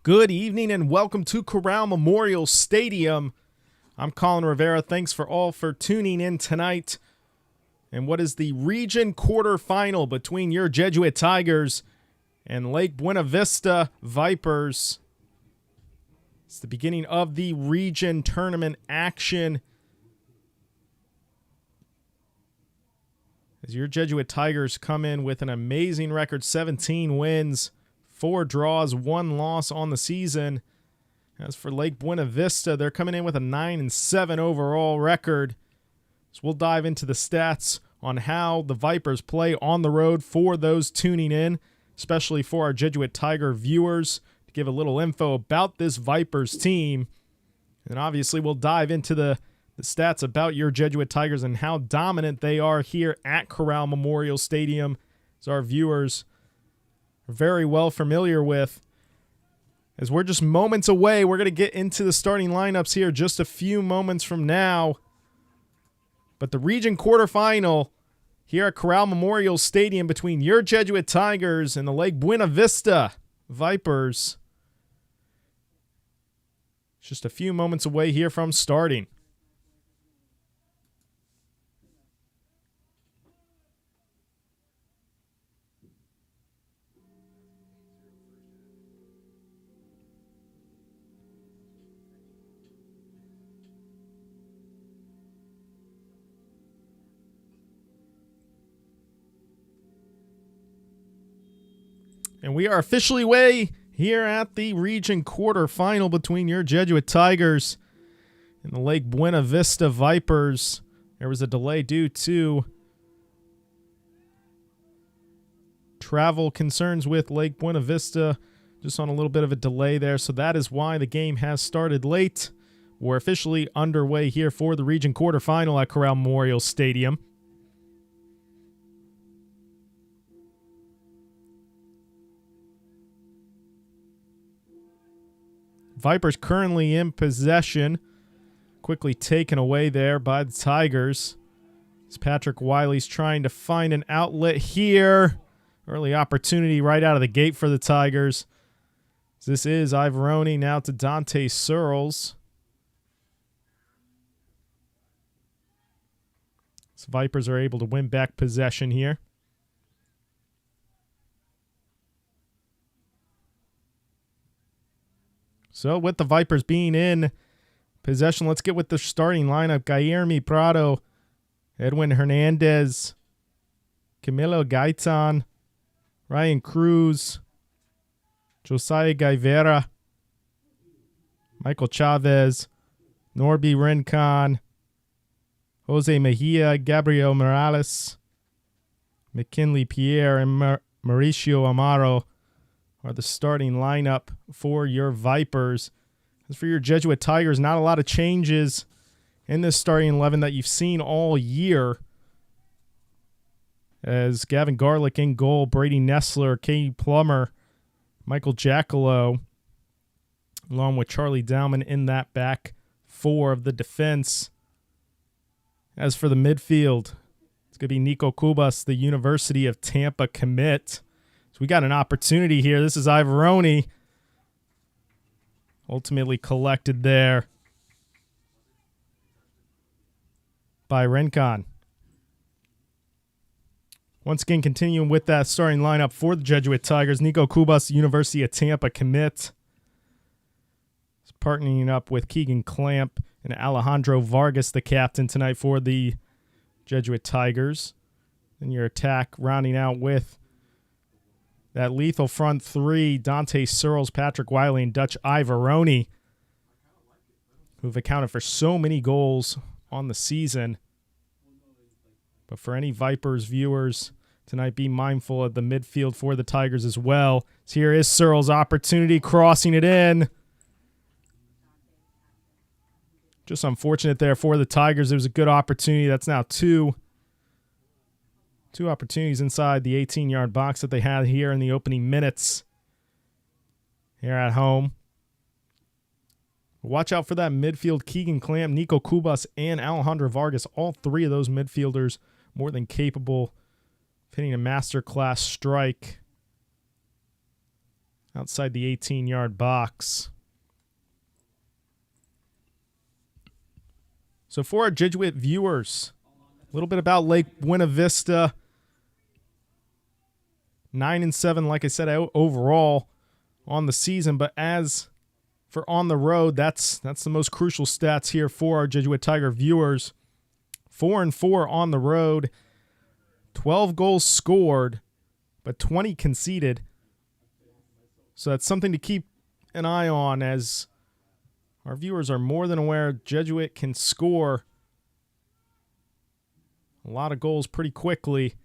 Good evening and welcome to Corral Memorial Stadium. I'm Colin Rivera. Thanks for tuning in tonight. And what is the region quarterfinal between your Jesuit Tigers and Lake Buena Vista Vipers. It's the beginning of the region tournament action. As your Jesuit Tigers come in with an amazing record, 17 wins, 4 draws, 1 loss on the season. As for Lake Buena Vista, they're coming in with a 9-7 overall record. So we'll dive into the stats on how the Vipers play on the road for those tuning in, especially for our Jesuit Tiger viewers, to give a little info about this Vipers team. And obviously we'll dive into the stats about your Jesuit Tigers and how dominant they are here at Corral Memorial Stadium, as our viewers are very well familiar with. As we're just moments away, we're going to get into the starting lineups here just a few moments from now. But the region quarterfinal here at Corral Memorial Stadium between your Jesuit Tigers and the Lake Buena Vista Vipers, just a few moments away here from starting. And we are officially away here at the region quarterfinal between your Jesuit Tigers and the Lake Buena Vista Vipers. There was a delay due to travel concerns with Lake Buena Vista, just on a little bit of a delay there. So that is why the game has started late. We're officially underway here for the region quarterfinal at Corral Memorial Stadium. Vipers currently in possession. Quickly taken away there by the Tigers. As Patrick Wiley's trying to find an outlet here. Early opportunity right out of the gate for the Tigers. This is Ivoroni now to Dante Searles. So Vipers are able to win back possession here. So with the Vipers being in possession, let's get with the starting lineup. Guillermo Prado, Edwin Hernandez, Camilo Gaitan, Ryan Cruz, Josiah Guevara, Michael Chavez, Norby Rincon, Jose Mejia, Gabriel Morales, McKinley Pierre, and Mauricio Amaro are the starting lineup for your Vipers. As for your Jesuit Tigers, not a lot of changes in this starting 11 that you've seen all year. As Gavin Garlick in goal, Brady Nessler, Katie Plummer, Michael Jackalow, along with Charlie Dowman in that back four of the defense. As for the midfield, it's going to be Nico Cubas, the University of Tampa commit. We got an opportunity here. This is Ivoroni. Ultimately collected there by Rincon. Once again, continuing with that starting lineup for the Jesuit Tigers. Nico Cubas, University of Tampa commit. He's partnering up with Keegan Clamp and Alejandro Vargas, the captain tonight for the Jesuit Tigers. Then your attack rounding out with that lethal front three, Dante Searles, Patrick Wiley, and Dutch Ivoroni, who've accounted for so many goals on the season. But for any Vipers viewers tonight, be mindful of the midfield for the Tigers as well. So here is Searles' opportunity, crossing it in. Just unfortunate there for the Tigers. It was a good opportunity. That's now two opportunities inside the 18-yard box that they had here in the opening minutes here at home. Watch out for that midfield. Keegan Clamp, Nico Cubas, and Alejandro Vargas. All three of those midfielders more than capable of hitting a masterclass strike. outside the 18-yard box. So for our Jesuit viewers, a little bit about Lake Buena Vista. 9-7, like I said, overall on the season. But as for on the road, that's the most crucial stats here for our Jesuit Tiger viewers. 4-4 on the road, 12 goals scored, but 20 conceded. So that's something to keep an eye on, as our viewers are more than aware Jesuit can score a lot of goals pretty quickly.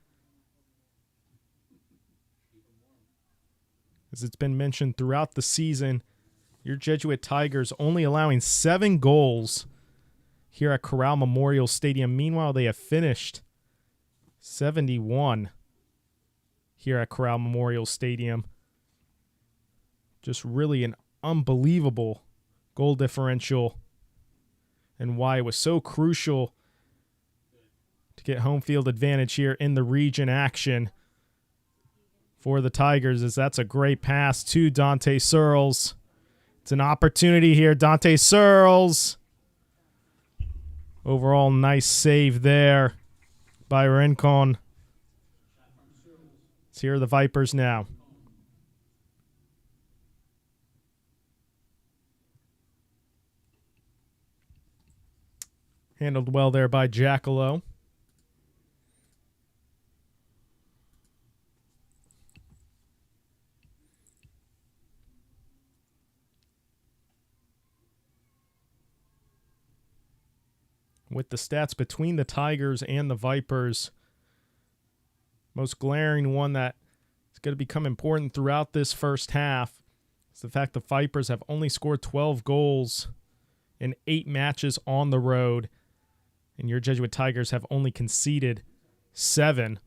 As it's been mentioned throughout the season, your Jesuit Tigers only allowing 7 goals here at Corral Memorial Stadium. Meanwhile, they have finished 71 here at Corral Memorial Stadium. Just really an unbelievable goal differential, and why it was so crucial to get home field advantage here in the region action for the Tigers, as that's a great pass to Dante Searles. It's an opportunity here. Dante Searles. Overall, nice save there by Rincon. Let's hear the Vipers now. Handled well there by Jackalow. With the stats between the Tigers and the Vipers, most glaring one that is going to become important throughout this first half is the fact the Vipers have only scored 12 goals in 8 matches on the road, and your Jesuit Tigers have only conceded 7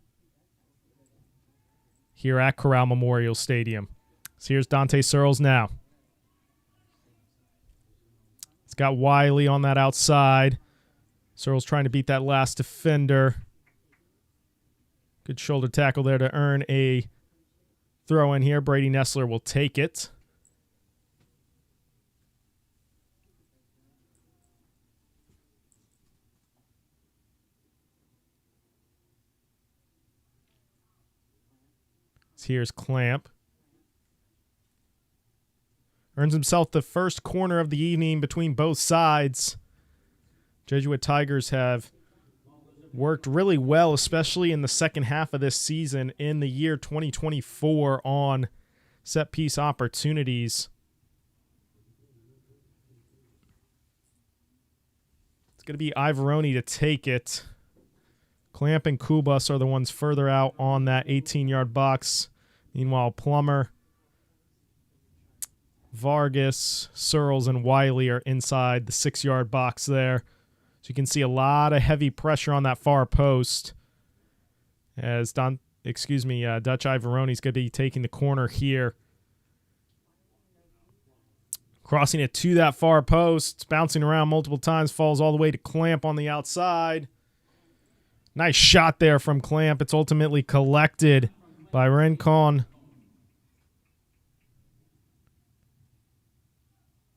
here at Corral Memorial Stadium. So here's Dante Searles now. It's got Wiley on that outside. Searles trying to beat that last defender. Good shoulder tackle there to earn a throw in here. Brady Nessler will take it. Here's Clamp. Earns himself the first corner of the evening between both sides. Jesuit Tigers have worked really well, especially in the second half of this season in the year 2024 on set-piece opportunities. It's going to be Ivoroni to take it. Clamp and Kubas are the ones further out on that 18-yard box. Meanwhile, Plummer, Vargas, Searles, and Wiley are inside the 6-yard box there. So you can see a lot of heavy pressure on that far post as Dutch Ivoroni is going to be taking the corner here. Crossing it to that far post. It's bouncing around multiple times, falls all the way to Clamp on the outside. Nice shot there from Clamp. It's ultimately collected by Rincon.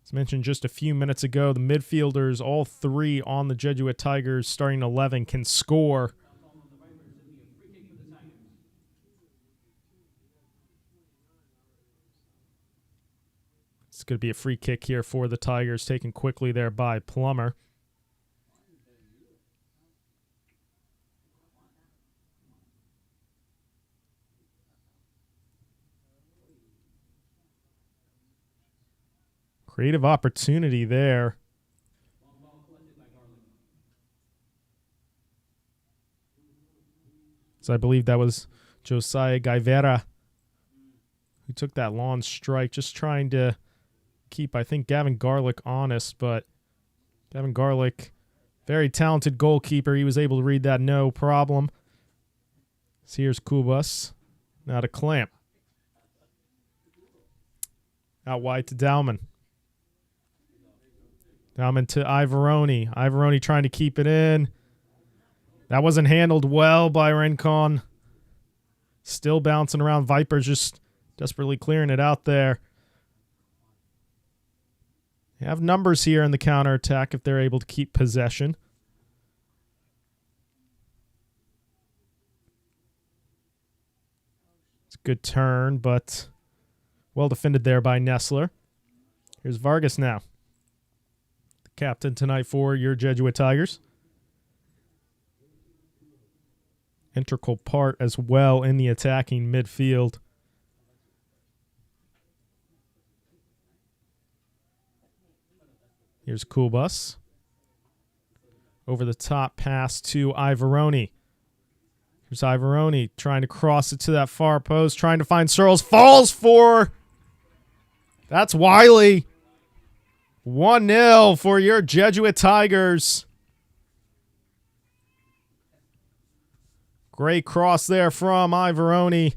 As mentioned just a few minutes ago, the midfielders, all 3 on the Jesuit Tigers starting 11, can score. It's going to be a free kick here for the Tigers, taken quickly there by Plummer. Creative opportunity there. So I believe that was Josiah Guevara who took that long strike, just trying to keep, I think, Gavin Garlick honest, but Gavin Garlick, very talented goalkeeper. He was able to read that no problem. So here's Kubas. Now to Clamp. Out wide to Dowman. Dowman to Ivoroni. Ivoroni trying to keep it in. That wasn't handled well by Rincon. Still bouncing around. Vipers just Desperately clearing it out there. They have numbers here in the counterattack if they're able to keep possession. It's a good turn, but well defended there by Nestler. Here's Vargas now. The captain tonight for your Jesuit Tigers. Integral part as well in the attacking midfield. Here's Kubas. Over the top pass to Ivoroni. Here's Ivoroni trying to cross it to that far post, trying to find Searles. Falls for... That's Wiley. 1-0 for your Jesuit Tigers. Great cross there from Ivoroni.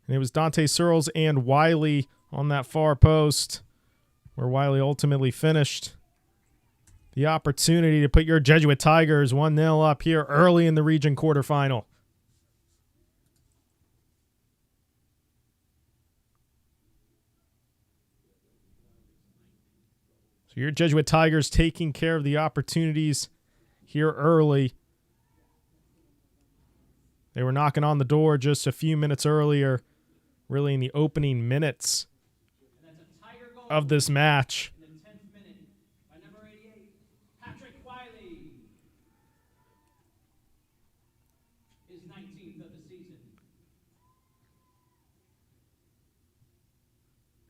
And it was Dante Searles and Wiley on that far post, where Wiley ultimately finished. The opportunity to put your Jesuit Tigers 1-0 up here early in the region quarterfinal. So your Jesuit Tigers taking care of the opportunities here early. They were knocking on the door just a few minutes earlier, really in the opening minutes of this match.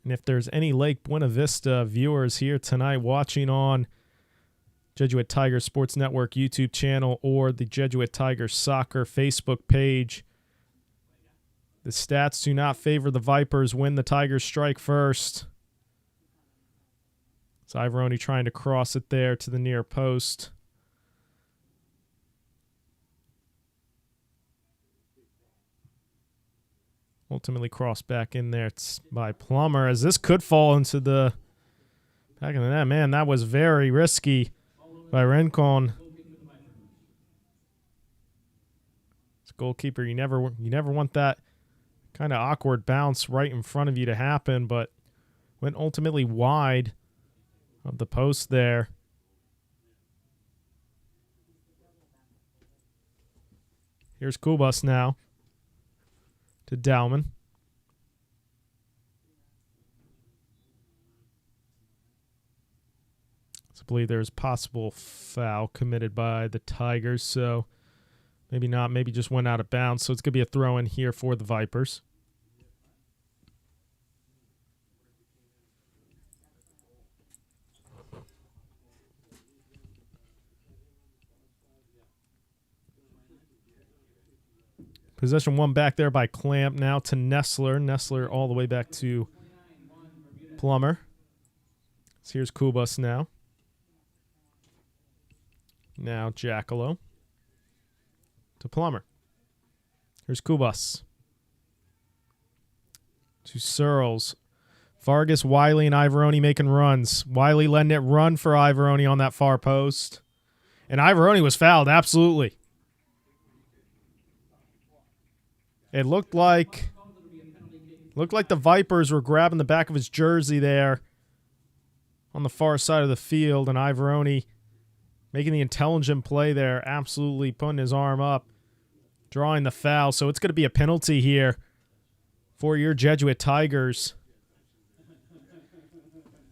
And if there's any Lake Buena Vista viewers here tonight watching on Jesuit Tigers Sports Network YouTube channel or the Jesuit Tigers Soccer Facebook page, the stats do not favor the Vipers when the Tigers strike first. It's Ivoroni trying to cross it there to the near post. Ultimately crossed back in there by Plummer, as this could fall into the back of the net. Man, that was very risky by Rincon. As goalkeeper, you never want that kind of awkward bounce right in front of you to happen, but went ultimately wide of the post there. Here's Kubas now to Dowman. So I believe there's possible foul committed by the Tigers, so maybe not, maybe just went out of bounds. So it's going to be a throw in here for the Vipers. Possession won back there by Clamp. Now to Nestler. Nestler all the way back to Plummer. So here's Kubas now. Now Jackalo to Plummer. Here's Kubas. To Searles. Vargas, Wiley, and Ivoroni making runs. Wiley letting it run for Ivoroni on that far post. And Ivoroni was fouled, absolutely. It looked like the Vipers were grabbing the back of his jersey there on the far side of the field, and Ivoroni making the intelligent play there, absolutely putting his arm up, drawing the foul. So it's going to be a penalty here for your Jesuit Tigers.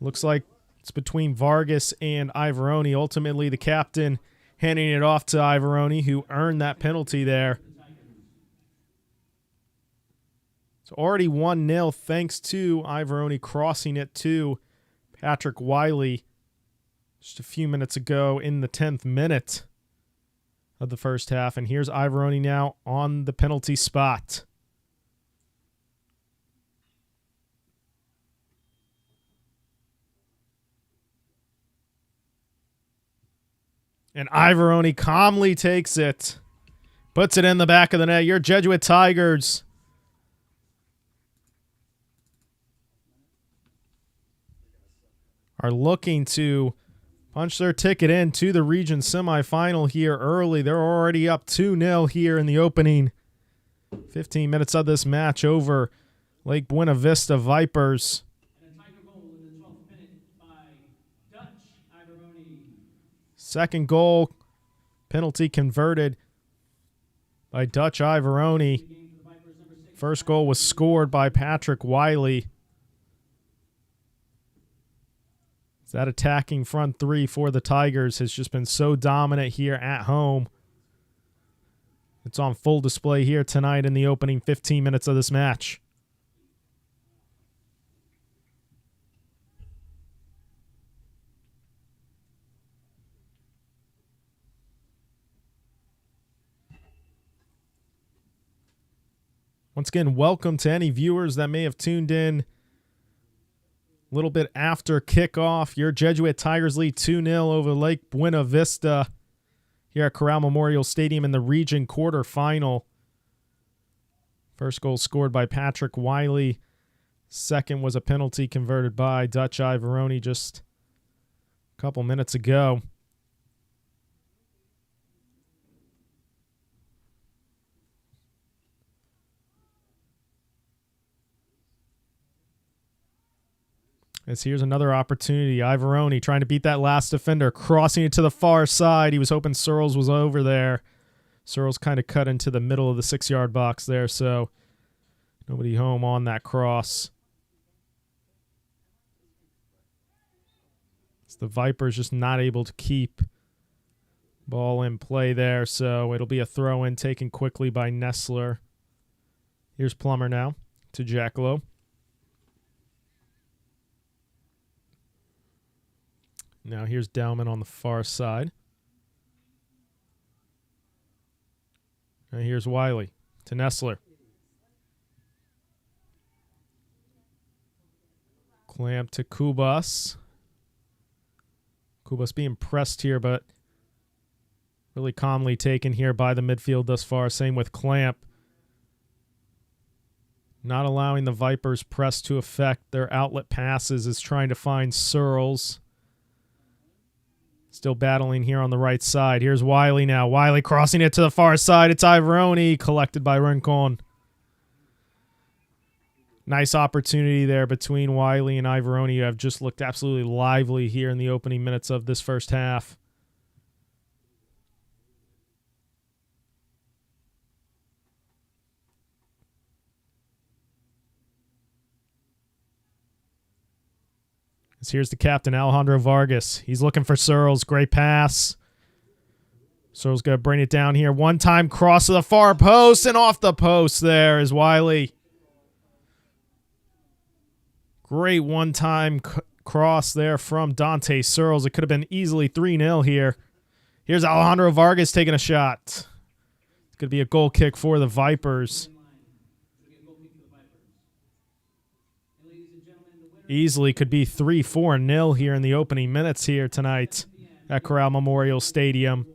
Looks like it's between Vargas and Ivoroni. Ultimately, the captain handing it off to Ivoroni, who earned that penalty there. So already 1-0 thanks to Ivoroni crossing it to Patrick Wiley just a few minutes ago in the 10th minute of the first half. And here's Ivoroni now on the penalty spot. And Ivoroni calmly takes it, puts it in the back of the net. Your Jesuit Tigers are looking to punch their ticket into the region semifinal here early. They're already up 2-0 here in the opening 15 minutes of this match over Lake Buena Vista Vipers. Second goal, penalty converted by Dutch Ivoroni. First goal was scored by Patrick Wiley. That attacking front three for the Tigers has just been so dominant here at home. It's on full display here tonight in the opening 15 minutes of this match. Once again, welcome to any viewers that may have tuned in a little bit after kickoff. Your Jesuit Tigers lead 2-0 over Lake Buena Vista here at Corral Memorial Stadium in the region quarterfinal. First goal scored by Patrick Wiley. Second was a penalty converted by Dutch Ivoroni just a couple minutes ago. As here's another opportunity. Ivoroni trying to beat that last defender, crossing it to the far side. He was hoping Searles was over there. Searles kind of cut into the middle of the 6-yard box there, so nobody home on that cross. It's the Vipers just not able to keep ball in play there, so it'll be a throw-in taken quickly by Nessler. Here's Plummer now to Jackalow. Now here's Dowman on the far side. Now here's Wiley to Nessler. Clamp to Kubas. Kubas being pressed here, but really calmly taken here by the midfield thus far. Same with Clamp. Not allowing the Vipers' press to affect their outlet passes, is trying to find Searles. Still battling here on the right side. Here's Wiley now. Wiley crossing it to the far side. It's Ivoroni, collected by Rincon. Nice opportunity there between Wiley and Ivoroni, who have just looked absolutely lively here in the opening minutes of this first half. Here's the captain, Alejandro Vargas. He's looking for Searles. Great pass. Searles going to bring it down here. One-time cross to the far post, and off the post there is Wiley. Great one-time cross there from Dante Searles. It could have been easily 3-0 here. Here's Alejandro Vargas taking a shot. It's going to be a goal kick for the Vipers. Easily could be 3-4-0 here in the opening minutes here tonight at Corral Memorial Stadium.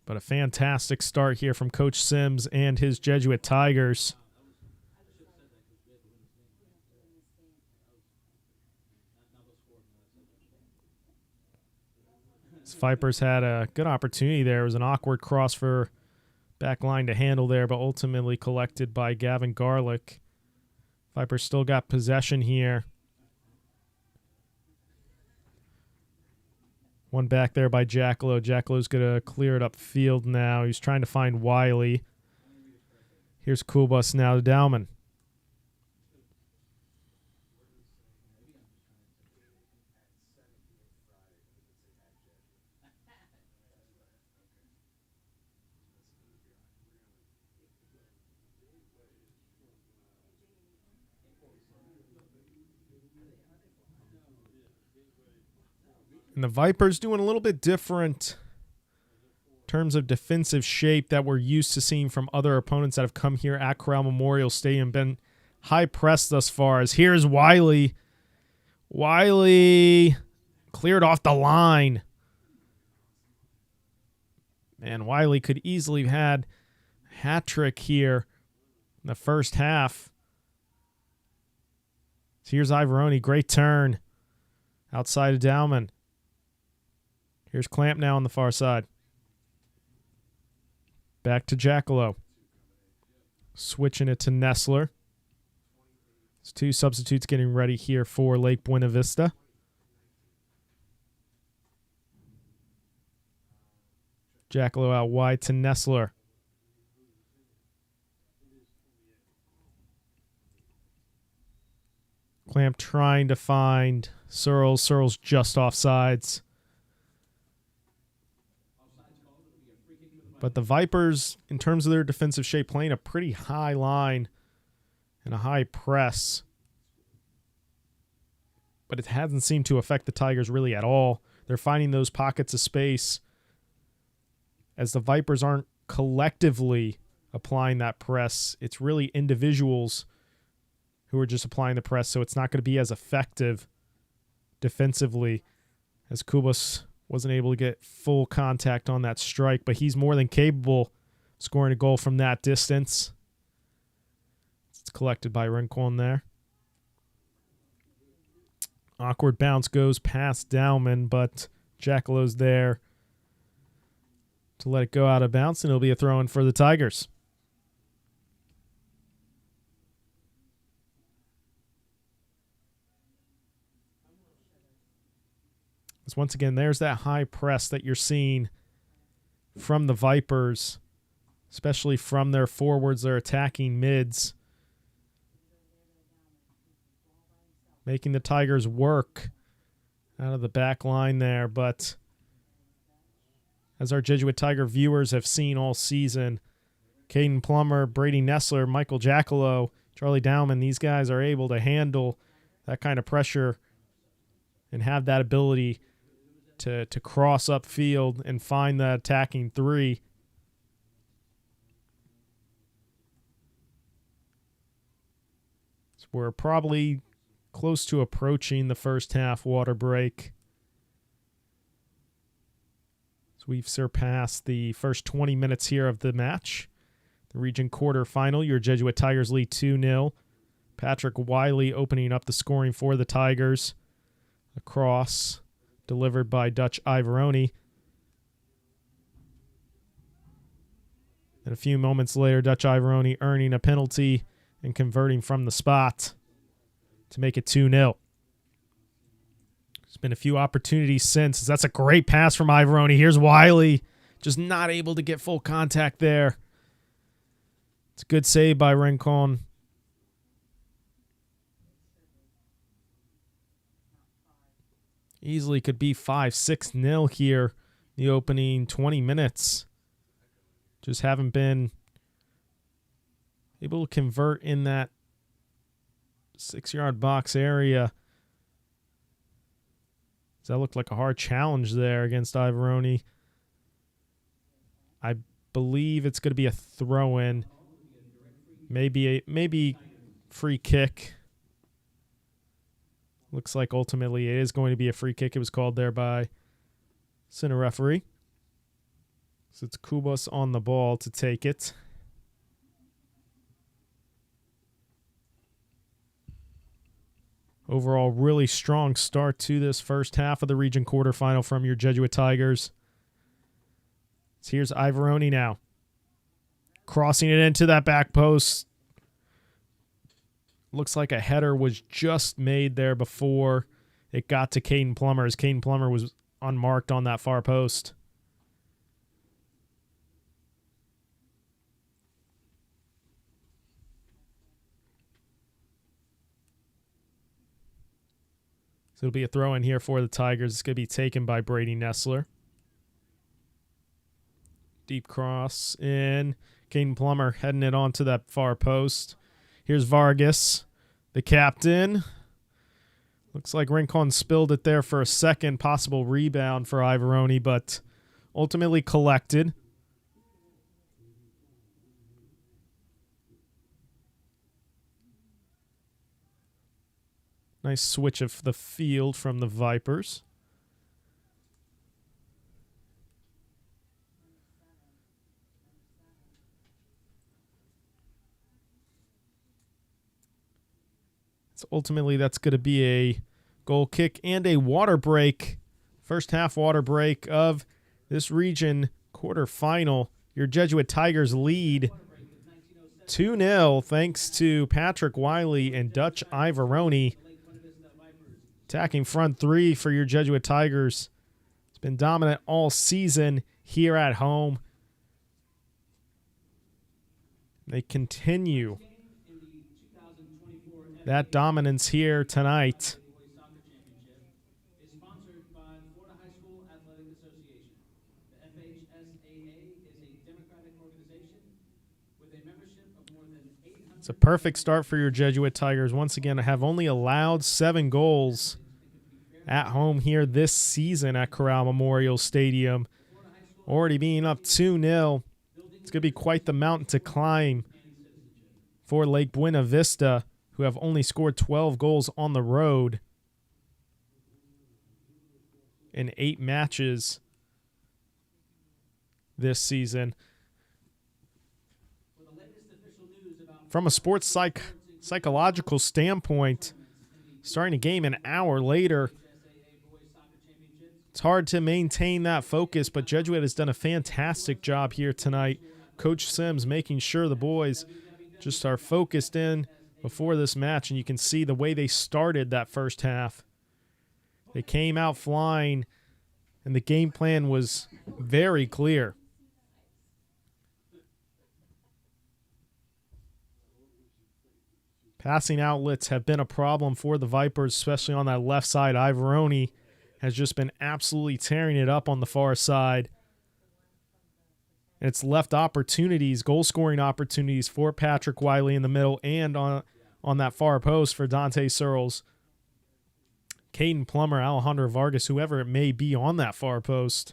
But a fantastic start here from Coach Sims and his Jesuit Tigers. Vipers had a good opportunity there. It was an awkward cross for back line to handle there, but ultimately collected by Gavin Garlick. Vipers still got possession here. One back there by Jackalow. Jackalow's going to clear it upfield now. He's trying to find Wiley. Here's Kubas now to Dowman. And the Vipers doing a little bit different in terms of defensive shape that we're used to seeing from other opponents that have come here at Corral Memorial Stadium. Been high pressed thus far. As here's Wiley. Wiley cleared off the line. Man, Wiley could easily have had a hat trick here in the first half. So here's Ivoroni. Great turn outside of Dowman. Here's Clamp now on the far side. Back to Jackalow. Switching it to Nestler. There's two substitutes getting ready here for Lake Buena Vista. Jackalow out wide to Nestler. Clamp trying to find Searles. Searles just off sides. But the Vipers, in terms of their defensive shape, playing a pretty high line and a high press. But it hasn't seemed to affect the Tigers really at all. They're finding those pockets of space as the Vipers aren't collectively applying that press. It's really individuals who are just applying the press, so it's not going to be as effective defensively as Kubas wasn't able to get full contact on that strike, but he's more than capable of scoring a goal from that distance. It's collected by Rincon there. Awkward bounce goes past Dowman, but Jackalow's there to let it go out of bounds, and it'll be a throw-in for the Tigers. As once again, there's that high press that you're seeing from the Vipers, especially from their forwards, their attacking mids, making the Tigers work out of the back line there. But as our Jesuit Tiger viewers have seen all season, Caden Plummer, Brady Nestler, Michael Jackalow, Charlie Dowman, these guys are able to handle that kind of pressure and have that ability to cross upfield and find the attacking three. So we're probably close to approaching the first half water break. So we've surpassed the first 20 minutes here of the match. The region quarterfinal, your Jesuit Tigers lead 2-0. Patrick Wiley opening up the scoring for the Tigers. A cross delivered by Dutch Ivoroni. And a few moments later, Dutch Ivoroni earning a penalty and converting from the spot to make it 2-0. There's been a few opportunities since. That's a great pass from Ivoroni. Here's Wiley, just not able to get full contact there. It's a good save by Rincon. Easily could be 5-6-0 here the opening 20 minutes. Just haven't been able to convert in that 6-yard box area. That looked like a hard challenge there against Ivoroni. I believe it's going to be a throw-in. Maybe free kick. Looks like ultimately it is going to be a free kick. It was called there by center referee. So it's Kubas on the ball to take it. Overall, really strong start to this first half of the region quarterfinal from your Jesuit Tigers. So here's Ivoroni now. Crossing it into that back post. Looks like a header was just made there before it got to Caden Plummer, as Caden Plummer was unmarked on that far post. So it'll be a throw in here for the Tigers. It's going to be taken by Brady Nestler. Deep cross in. Caden Plummer heading it onto that far post. Here's Vargas, the captain. Looks like Rincon spilled it there for a second. Possible rebound for Ivoroni, but ultimately collected. Nice switch of the field from the Vipers. So ultimately, that's going to be a goal kick and a water break First half water break of this region quarterfinal. Your Jesuit Tigers lead 2-0 thanks to Patrick Wiley and Dutch Ivoroni. Attacking front three for your Jesuit Tigers. It's been dominant all season here at home. They continue that dominance here tonight. It's a perfect start for your Jesuit Tigers. Once again, have only allowed 7 goals at home here this season at Corral Memorial Stadium. Already being up 2-0. It's going to be quite the mountain to climb for Lake Buena Vista, who have only scored 12 goals on the road in 8 matches this season. From a sports psychological standpoint, starting a game an hour later, it's hard to maintain that focus, but Jesuit has done a fantastic job here tonight. Coach Sims making sure the boys just are focused in before this match, and you can see the way they started that first half. They came out flying, and the game plan was very clear. Passing outlets have been a problem for the Vipers, especially on that left side. Ivoroni has just been absolutely tearing it up on the far side. And it's left opportunities, goal-scoring opportunities for Patrick Wiley in the middle and on that far post for Dante Searles. Caden Plummer, Alejandro Vargas, whoever it may be on that far post.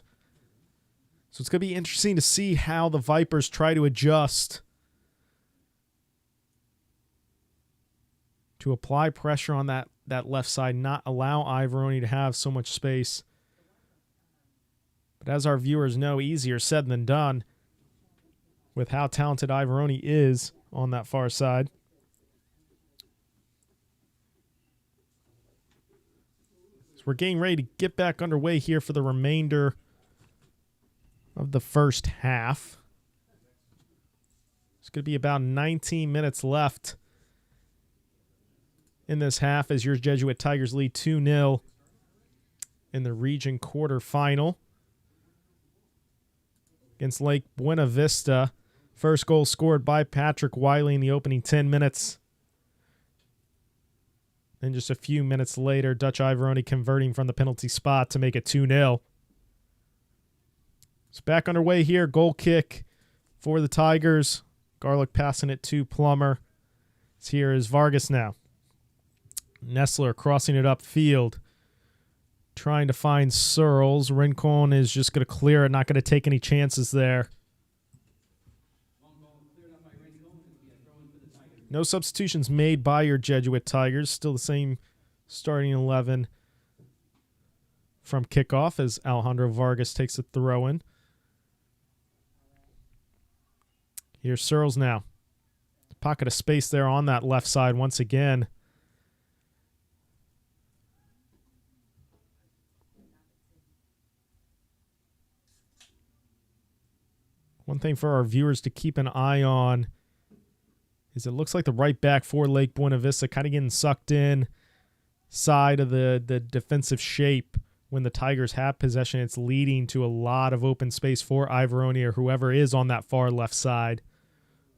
So it's going to be interesting to see how the Vipers try to adjust to apply pressure on that left side, not allow Ivoroni to have so much space. But as our viewers know, easier said than done with how talented Ivoroni is on that far side. So we're getting ready to get back underway here for the remainder of the first half. It's going to be about 19 minutes left in this half as your Jesuit Tigers lead 2-0 in the region quarterfinal against Lake Buena Vista. First goal scored by Patrick Wiley in the opening 10 minutes. Then just a few minutes later, Dutch Ivoroni converting from the penalty spot to make it 2-0. It's back underway here. Goal kick for the Tigers. Garlick passing it to Plummer. Here is Vargas now. Nestler crossing it upfield, trying to find Searles. Rincon is just going to clear it, not going to take any chances there. No substitutions made by your Jesuit Tigers. Still the same starting 11 from kickoff as Alejandro Vargas takes a throw-in. Here's Searles now. Pocket of space there on that left side once again. One thing for our viewers to keep an eye on is it looks like the right back for Lake Buena Vista kind of getting sucked in side of the defensive shape when the Tigers have possession. It's leading to a lot of open space for Ivoroni or whoever is on that far left side.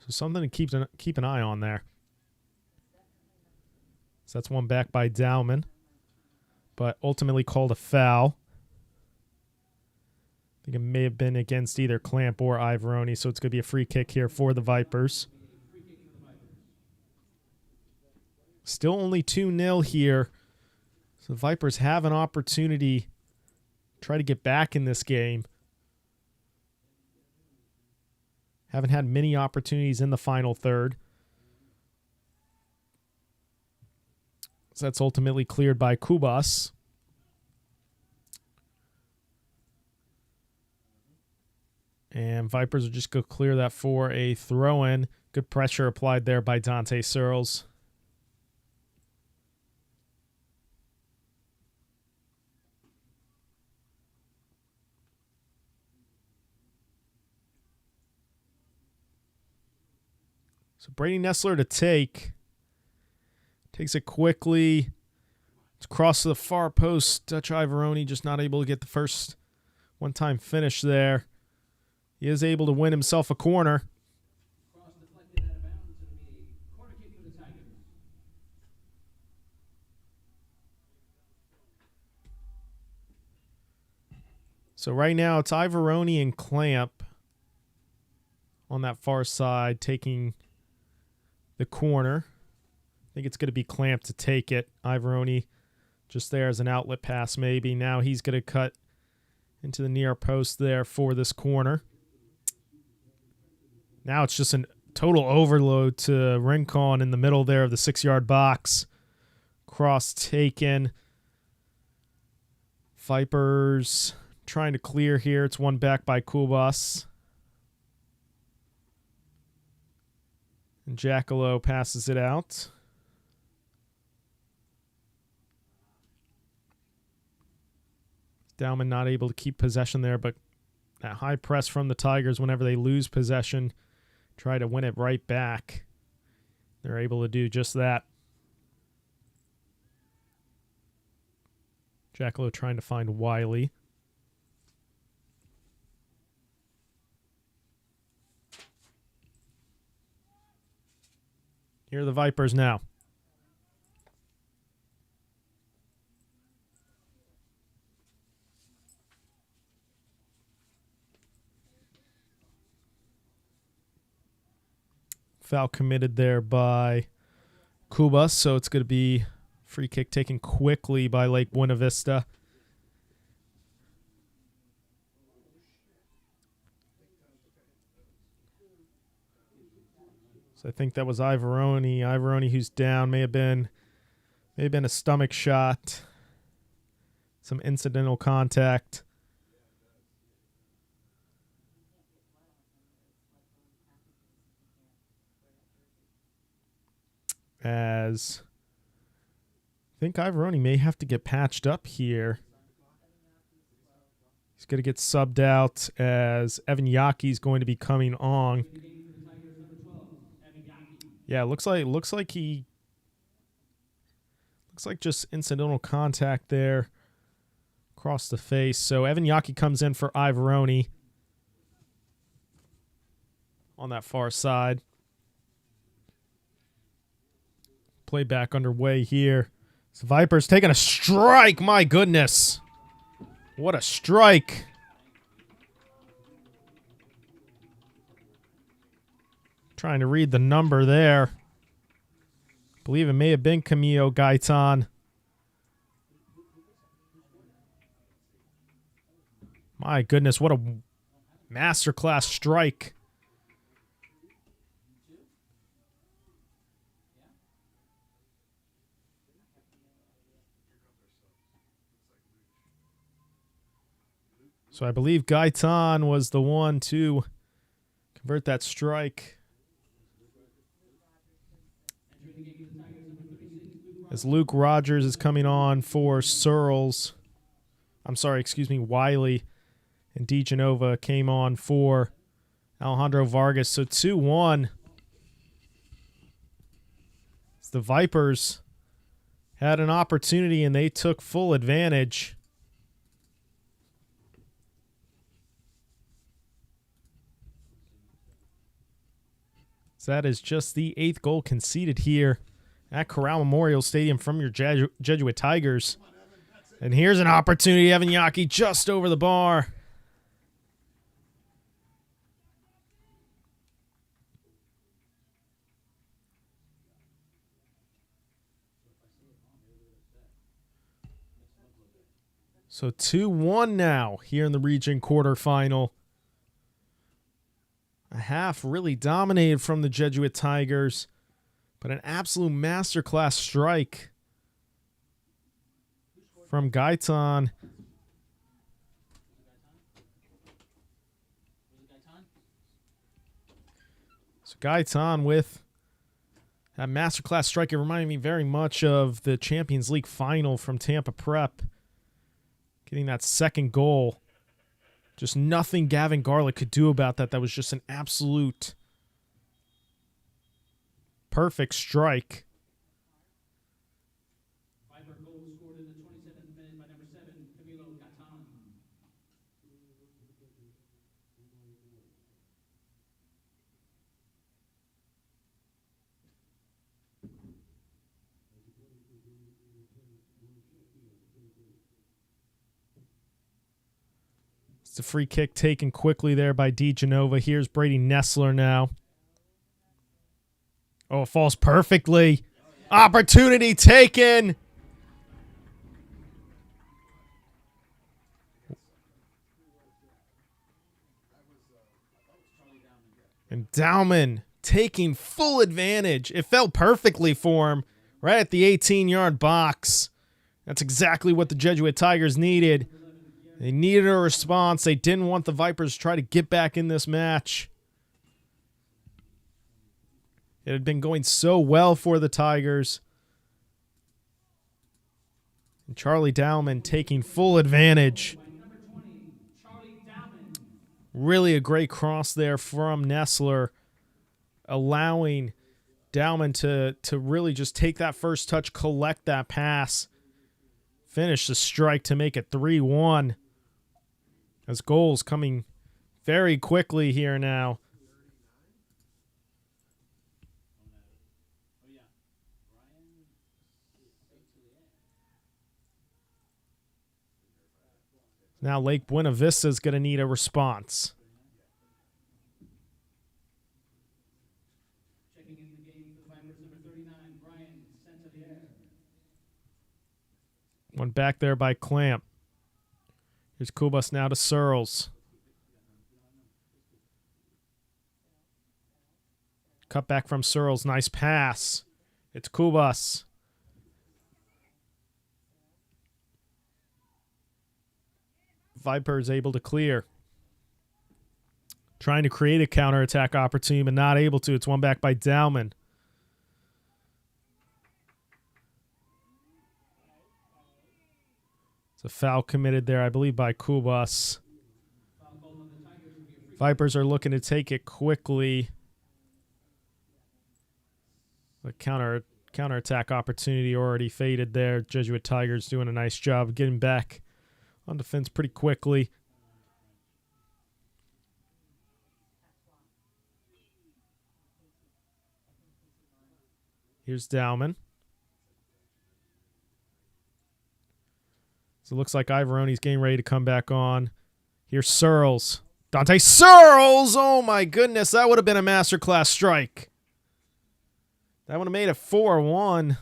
So something to keep an eye on there. So that's one back by Dowman, but ultimately called a foul. I think it may have been against either Clamp or Ivoroni, so it's going to be a free kick here for the Vipers. Still only 2-0 here. So the Vipers have an opportunity to try to get back in this game. Haven't had many opportunities in the final third. So that's ultimately cleared by Kubas. And Vipers will just go clear that for a throw-in. Good pressure applied there by Dante Searles. So Brady Nessler to take. Takes it quickly. It's across to the far post. Dutch Ivoroni just not able to get the first one-time finish there. He is able to win himself a corner. So right now it's Ivoroni and Clamp on that far side taking the corner. I think it's going to be Clamp to take it. Ivoroni just there as an outlet pass maybe. Now he's going to cut into the near post there for this corner. Now it's just a total overload to Rincon in the middle there of the 6-yard box. Cross taken. Vipers trying to clear here. It's one back by Kubas. And Jackalow passes it out. Dowman not able to keep possession there, but that high press from the Tigers whenever they lose possession, try to win it right back. They're able to do just that. Jackalow trying to find Wiley. Here are the Vipers now. Foul committed there by Kubas, so it's going to be free kick taken quickly by Lake Buena Vista. So I think that was Ivoroni. Ivoroni who's down. May have been a stomach shot. Some incidental contact. As I think Ivoroni may have to get patched up here. He's going to get subbed out as Evan Yaki's going to be coming on. Yeah, looks like just incidental contact there across the face. So Evan Yaki comes in for Ivoroni on that far side. Play back underway here. So Vipers taking a strike. My goodness. What a strike. Trying to read the number there. I believe it may have been Camillo Gaitan. My goodness, what a masterclass strike. So I believe Gaitan was the one to convert that strike. As Luke Rogers is coming on for Searles. Wiley. And DeGenova came on for Alejandro Vargas. So 2-1. The Vipers had an opportunity and they took full advantage. So that is just the 8th goal conceded here at Corral Memorial Stadium from your Jesuit Tigers. And here's an opportunity. Evan Yaki just over the bar. So 2-1 now here in the region quarterfinal. A half really dominated from the Jesuit Tigers, but an absolute masterclass strike from Gaitan. So Gaitan with that masterclass strike. It reminded me very much of the Champions League final from Tampa Prep. Getting that second goal. Just nothing Gavin Garlick could do about that. That was just an absolute perfect strike. It's a free kick taken quickly there by DeGenova. Here's Brady Nessler now. Oh, it falls perfectly. Opportunity taken. And Dowman taking full advantage. It fell perfectly for him right at the 18-yard box. That's exactly what the Jesuit Tigers needed. They needed a response. They didn't want the Vipers to try to get back in this match. It had been going so well for the Tigers. And Charlie Dowman taking full advantage. Really a great cross there from Nessler, allowing Dowman to really just take that first touch, collect that pass, finish the strike to make it 3-1. As goals coming very quickly here now. Now Lake Buena Vista is going to need a response. One back there by Clamp. Here's Kubas now to Searles. Cut back from Searles. Nice pass. It's Kubas. Vipers able to clear. Trying to create a counterattack opportunity, but not able to. It's one back by Dowman. It's a foul committed there, I believe, by Kubas. Vipers are looking to take it quickly. The counterattack opportunity already faded there. Jesuit Tigers doing a nice job of getting back on defense pretty quickly. Here's Dowman. So it looks like Ivoroni's getting ready to come back on. Here's Searles. Dante Searles! Oh my goodness, that would have been a masterclass strike. That would have made it 4-1.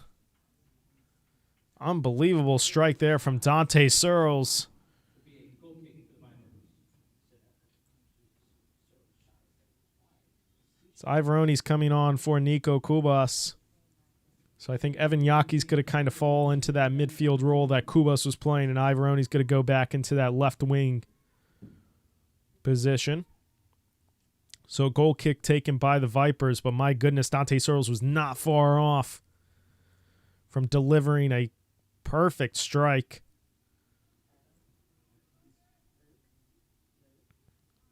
Unbelievable strike there from Dante Searles. So Ivoroni's coming on for Nico Kubas. So I think Evan Yaki's going to kind of fall into that midfield role that Kubas was playing, and Ivoroni's going to go back into that left wing position. So a goal kick taken by the Vipers, but my goodness, Dante Searles was not far off from delivering a perfect strike.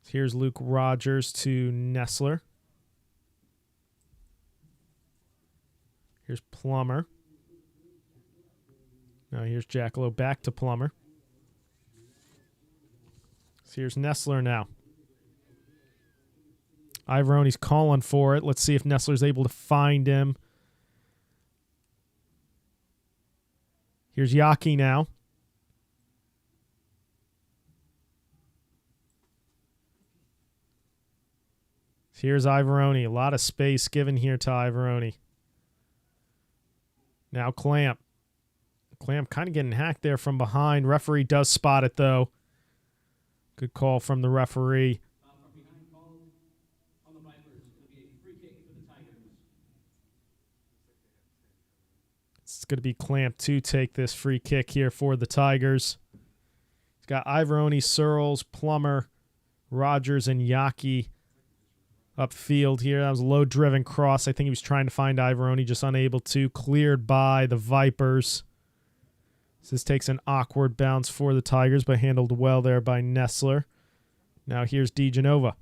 Here's Luke Rogers to Nessler. Here's Plummer. Now here's Jackalow back to Plummer. So here's Nessler now. Ivoroni's calling for it. Let's see if Nessler's able to find him. Here's Yaki now. Here's Ivoroni. A lot of space given here to Ivoroni. Now Clamp. Clamp kind of getting hacked there from behind. Referee does spot it, though. Good call from the referee. It's going to be Clamp to take this free kick here for the Tigers. He's got Ivoroni, Searles, Plummer, Rogers, and Yaki upfield here. That was a low-driven cross. I think he was trying to find Ivoroni, just unable to. Cleared by the Vipers. So this takes an awkward bounce for the Tigers, but handled well there by Nessler. Now here's DeGenova.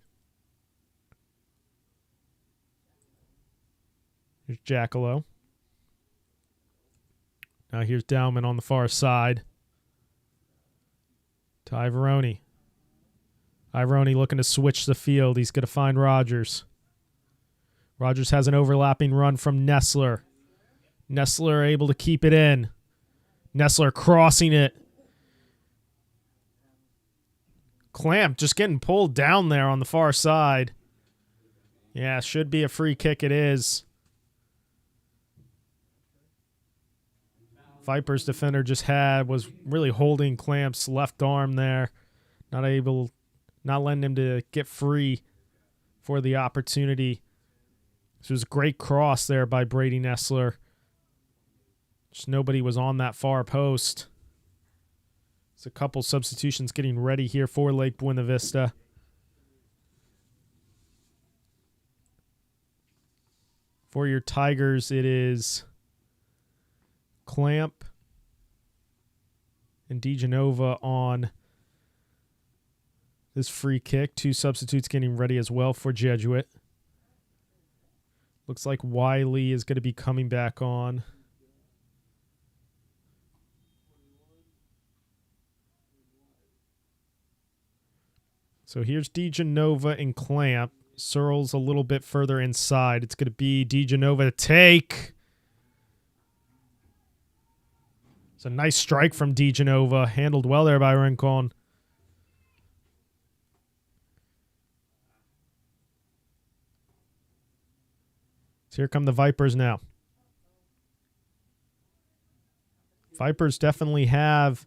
Here's Jackalow. Now here's Dowman on the far side. To Ivoroni. Ivoroni looking to switch the field. He's going to find Rogers. Rogers has an overlapping run from Nessler. Nessler able to keep it in. Nessler crossing it. Clamp just getting pulled down there on the far side. Yeah, should be a free kick. It is. Vipers defender was really holding Clamp's left arm there. Not letting him to get free for the opportunity. This was a great cross there by Brady Nessler. Just nobody was on that far post. It's a couple substitutions getting ready here for Lake Buena Vista. For your Tigers, it is Clamp and DeGenova on this free kick. Two substitutes getting ready as well for Jesuit. Looks like Wiley is going to be coming back on. So here's DeGenova and Clamp. Searles a little bit further inside. It's going to be DeGenova to take. It's a nice strike from DeGenova. Handled well there by Rincon. So here come the Vipers now. Vipers definitely have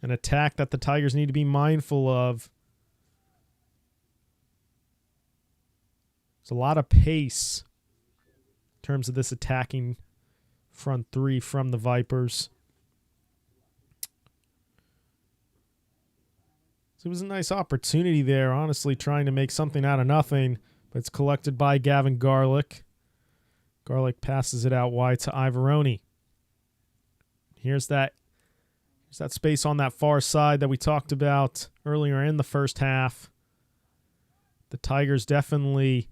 an attack that the Tigers need to be mindful of. There's a lot of pace in terms of this attacking front three from the Vipers. So it was a nice opportunity there, honestly, trying to make something out of nothing, but it's collected by Gavin Garlick. Garlick passes it out wide to Ivoroni. Here's that space on that far side that we talked about earlier in the first half. The Tigers definitely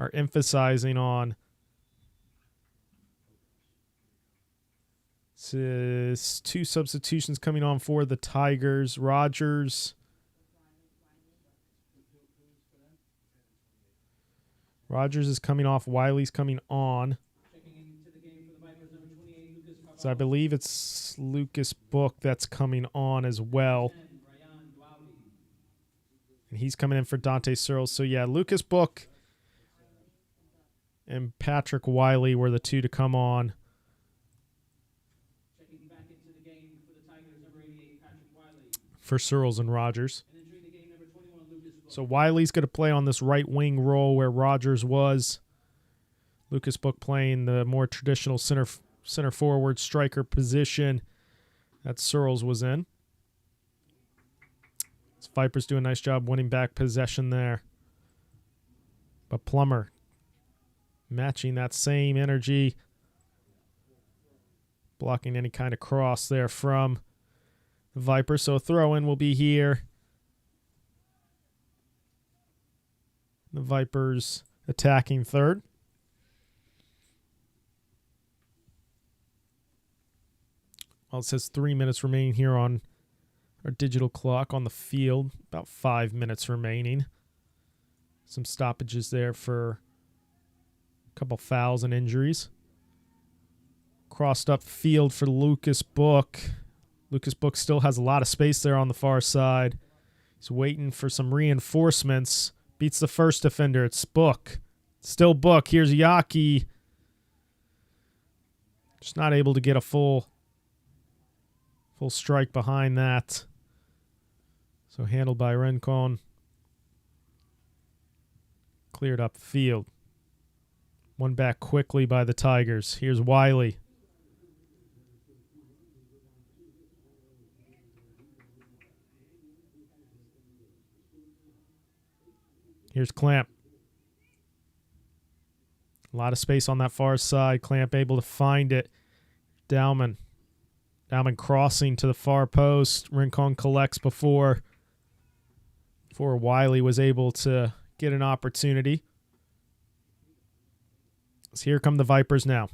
are emphasizing on two substitutions coming on for the Tigers. Rogers is coming off. Wiley's coming on. So I believe it's Lucas Book that's coming on as well. And he's coming in for Dante Searles. So yeah, Lucas Book and Patrick Wiley were the two to come on. For Searles and Rogers. So Wiley's going to play on this right wing role where Rogers was. Lucas Book playing the more traditional center forward striker position that Searles was in. So Vipers do a nice job winning back possession there. But Plummer matching that same energy, blocking any kind of cross there from the Vipers. So a throw-in will be here. The Vipers attacking third. Well, it says 3 minutes remaining here on our digital clock on the field. About 5 minutes remaining. Some stoppages there for a couple fouls and injuries. Crossed up field for Lucas Book. Lucas Book still has a lot of space there on the far side. He's waiting for some reinforcements. Beats the first defender. It's Book. Still Book. Here's Yaki. Just not able to get a full strike behind that. So handled by Rincon. Cleared up field. One back quickly by the Tigers. Here's Wiley. Here's Clamp. A lot of space on that far side. Clamp able to find it. Dowman crossing to the far post. Rincon collects before Wiley was able to get an opportunity. So here come the Vipers now.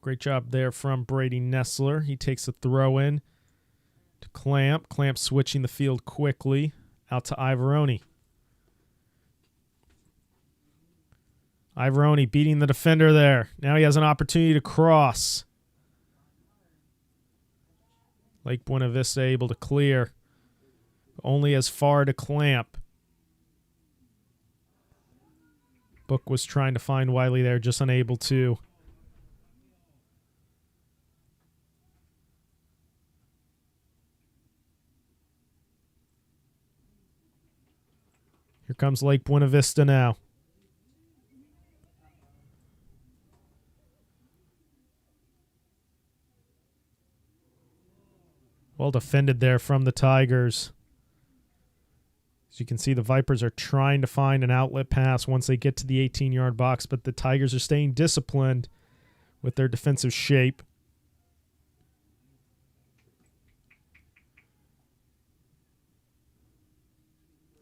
Great job there from Brady Nessler. He takes a throw in to Clamp. Clamp switching the field quickly out to Ivoroni. Ivoroni beating the defender there. Now he has an opportunity to cross. Lake Buena Vista able to clear. Only as far to Clamp. Book was trying to find Wiley there, just unable to. Here comes Lake Buena Vista now. Well defended there from the Tigers. As you can see, the Vipers are trying to find an outlet pass once they get to the 18-yard box, but the Tigers are staying disciplined with their defensive shape.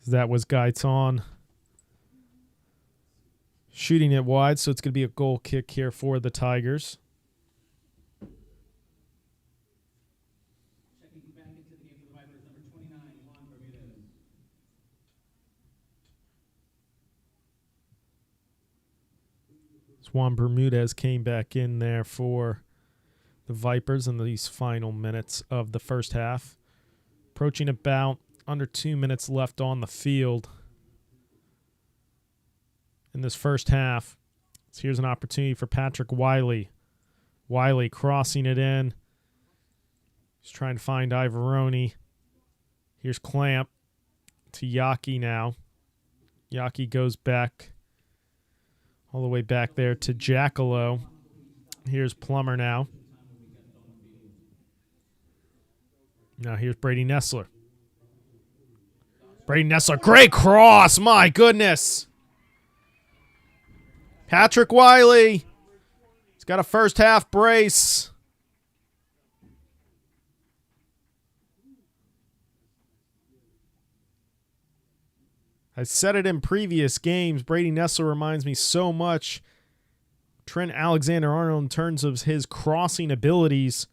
That was Gaitan shooting it wide, so it's going to be a goal kick here for the Tigers. Juan Bermudez came back in there for the Vipers in these final minutes of the first half. Approaching about under 2 minutes left on the field in this first half. So here's an opportunity for Patrick Wiley. Wiley crossing it in. He's trying to find Ivoroni. Here's Clamp to Yaki now. Yaki goes back all the way back there to Jackalow. Here's Plummer now. Now here's Brady Nessler. Brady Nessler, great cross, my goodness. Patrick Wiley, he's got a first half brace. I said it in previous games, Brady Nessler reminds me so much Trent Alexander-Arnold in terms of his crossing abilities.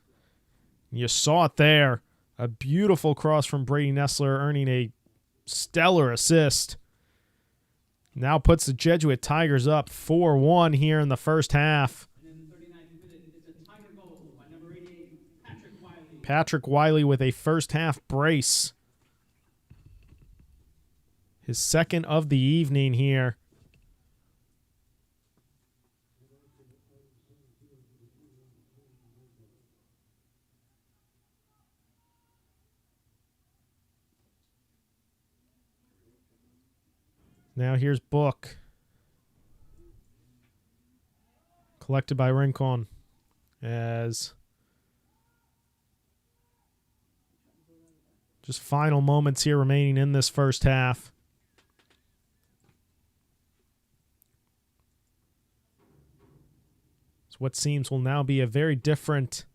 You saw it there. A beautiful cross from Brady Nessler, earning a stellar assist. Now puts the Jesuit Tigers up 4-1 here in the first half. Patrick Wiley with a first half brace. His second of the evening here. Now here's Book. Collected by Rincon. As just final moments here remaining in this first half. So what seems will now be a very different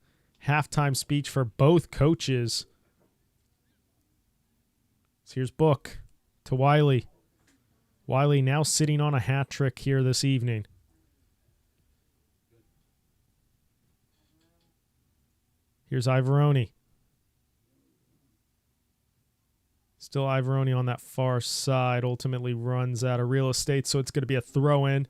halftime speech for both coaches. So here's Book to Wiley. Wiley now sitting on a hat trick here this evening. Here's Ivoroni. Still Ivoroni on that far side. Ultimately runs out of real estate, so it's going to be a throw-in.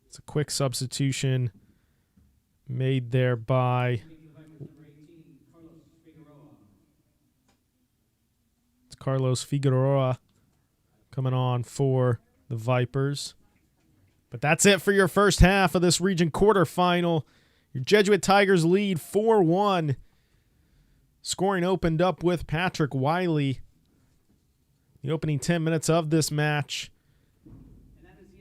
It's a quick substitution made there by Carlos Figueroa coming on for the Vipers. But that's it for your first half of this region quarterfinal. Your Jesuit Tigers lead 4-1. Scoring opened up with Patrick Wiley. The opening 10 minutes of this match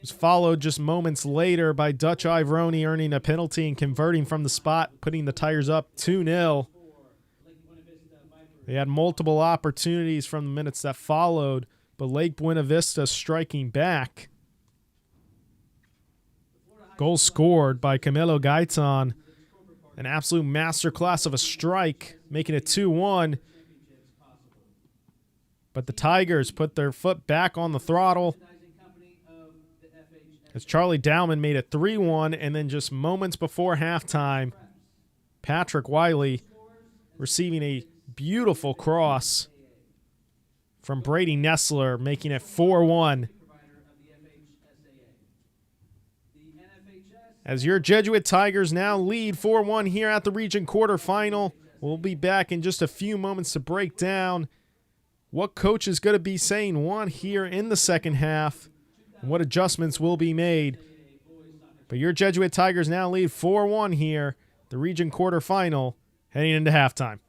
was followed just moments later by Dutch Ivoroni earning a penalty and converting from the spot, putting the Tigers up 2-0. They had multiple opportunities from the minutes that followed, but Lake Buena Vista striking back. Goal scored by Camilo Gaitan. An absolute masterclass of a strike, making it 2-1. But the Tigers put their foot back on the throttle as Charlie Dowman made it 3-1, and then just moments before halftime, Patrick Wiley receiving a beautiful cross from Brady Nessler, making it 4-1. As your Jesuit Tigers now lead 4-1 here at the region quarterfinal. We'll be back in just a few moments to break down what coach is going to be saying what here in the second half and what adjustments will be made. But your Jesuit Tigers now lead 4-1 here, the region quarterfinal, heading into halftime.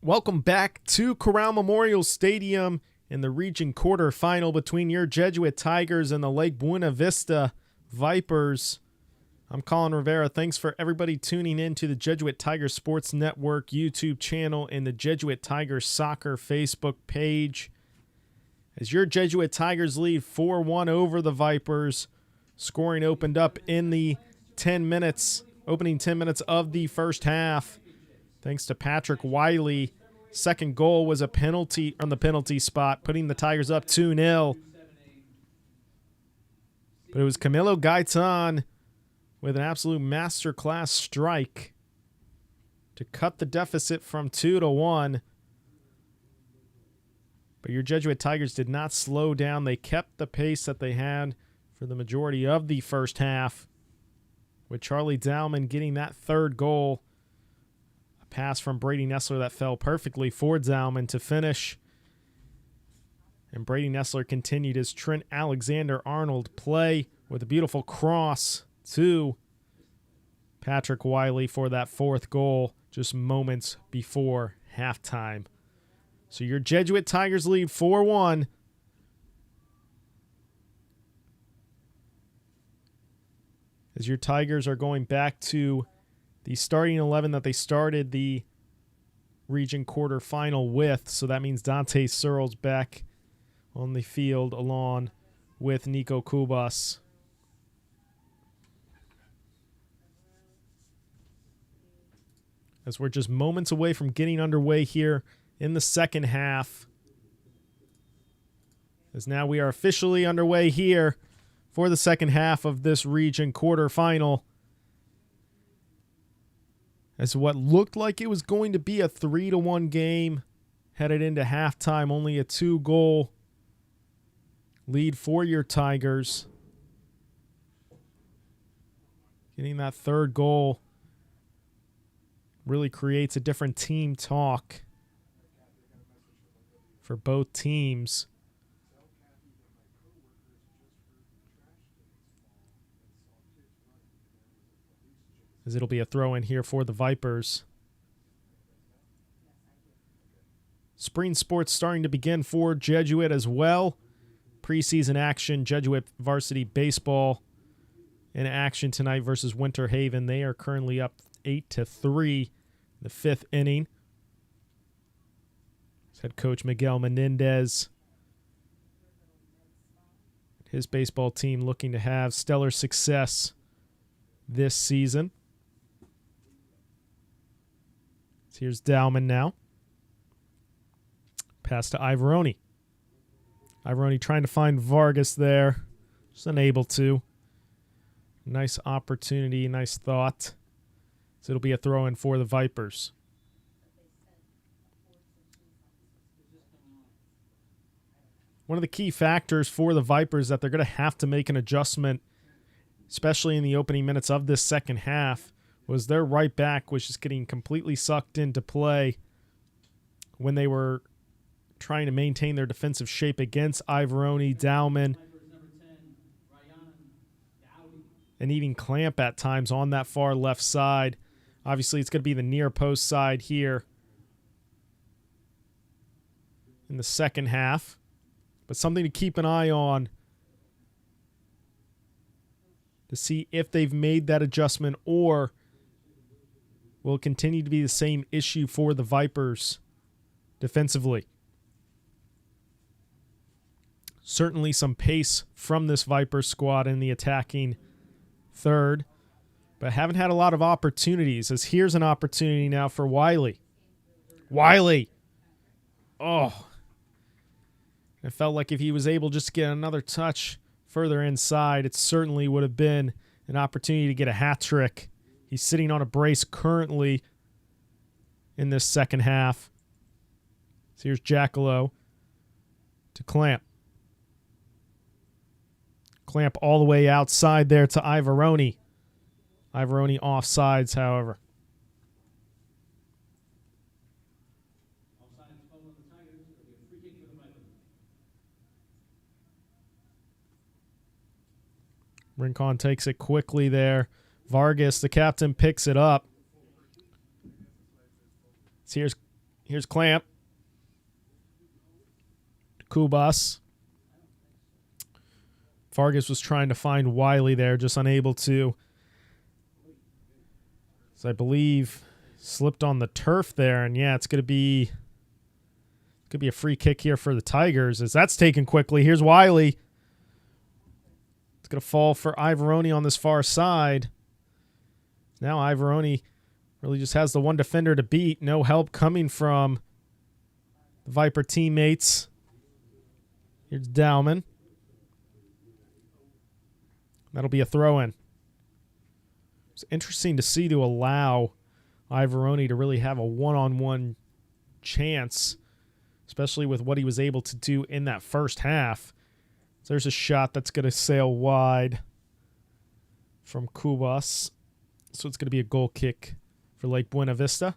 Welcome back to Corral Memorial Stadium in the region quarterfinal between your Jesuit Tigers and the Lake Buena Vista Vipers. I'm Colin Rivera. Thanks for everybody tuning in to the Jesuit Tigers Sports Network YouTube channel and the Jesuit Tigers Soccer Facebook page. As your Jesuit Tigers lead 4-1 over the Vipers, scoring opened up in the opening 10 minutes of the first half. Thanks to Patrick Wiley. Second goal was a penalty on the penalty spot, putting the Tigers up 2-0. But it was Camilo Gaitan with an absolute masterclass strike to cut the deficit from 2-1. But your Jesuit Tigers did not slow down. They kept the pace that they had for the majority of the first half, with Charlie Dowman getting that third goal. A pass from Brady Nessler that fell perfectly for Dowman to finish. And Brady Nessler continued his Trent Alexander-Arnold play with a beautiful cross to Patrick Wiley for that fourth goal just moments before halftime. So your Jesuit Tigers lead 4-1. As your Tigers are going back to the starting 11 that they started the region quarterfinal with. So that means Dante Searles back on the field along with Nico Kubas. As we're just moments away from getting underway here in the second half. As now we are officially underway here for the second half of this region quarterfinal. As what looked like it was going to be a 3-1 game headed into halftime, only a 2-goal lead for your Tigers. Getting that third goal really creates a different team talk for both teams. As it'll be a throw in here for the Vipers. Spring sports starting to begin for Jesuit as well. Preseason action, Jesuit varsity baseball in action tonight versus Winter Haven. They are currently up 8-3 in the fifth inning. Head coach Miguel Menendez, his baseball team looking to have stellar success this season. So here's Dowman now. Pass to Ivoroni. Ivoroni trying to find Vargas there. Just unable to. Nice opportunity, nice thought. So it'll be a throw-in for the Vipers. One of the key factors for the Vipers that they're going to have to make an adjustment, especially in the opening minutes of this second half, was their right back was just getting completely sucked into play when they were trying to maintain their defensive shape against Ivoroni, Dowman, and even Clamp at times on that far left side. Obviously, it's going to be the near post side here in the second half. But something to keep an eye on to see if they've made that adjustment or will it continue to be the same issue for the Vipers defensively. Certainly some pace from this Vipers squad in the attacking third, but haven't had a lot of opportunities, as here's an opportunity now for Wiley. Wiley! Oh! It felt like if he was able just to get another touch further inside, it certainly would have been an opportunity to get a hat trick. He's sitting on a brace currently in this second half. So here's Jackalow to Clamp. Clamp all the way outside there to Ivoroni. Ivoroni offsides, however. Rincon takes it quickly there. Vargas, the captain, picks it up. So here's Here's Clamp. Kubas. Vargas was trying to find Wiley there, just unable to. So I believe slipped on the turf there, and yeah, it's going to be a free kick here for the Tigers as that's taken quickly. Here's Wiley. It's going to fall for Ivoroni on this far side. Now Ivoroni really just has the one defender to beat. No help coming from the Viper teammates. Here's Dowman. That'll be a throw-in. It's interesting to see to allow Ivoroni to really have a one-on-one chance, especially with what he was able to do in that first half. So there's a shot that's going to sail wide from Kubas. So it's going to be a goal kick for Lake Buena Vista.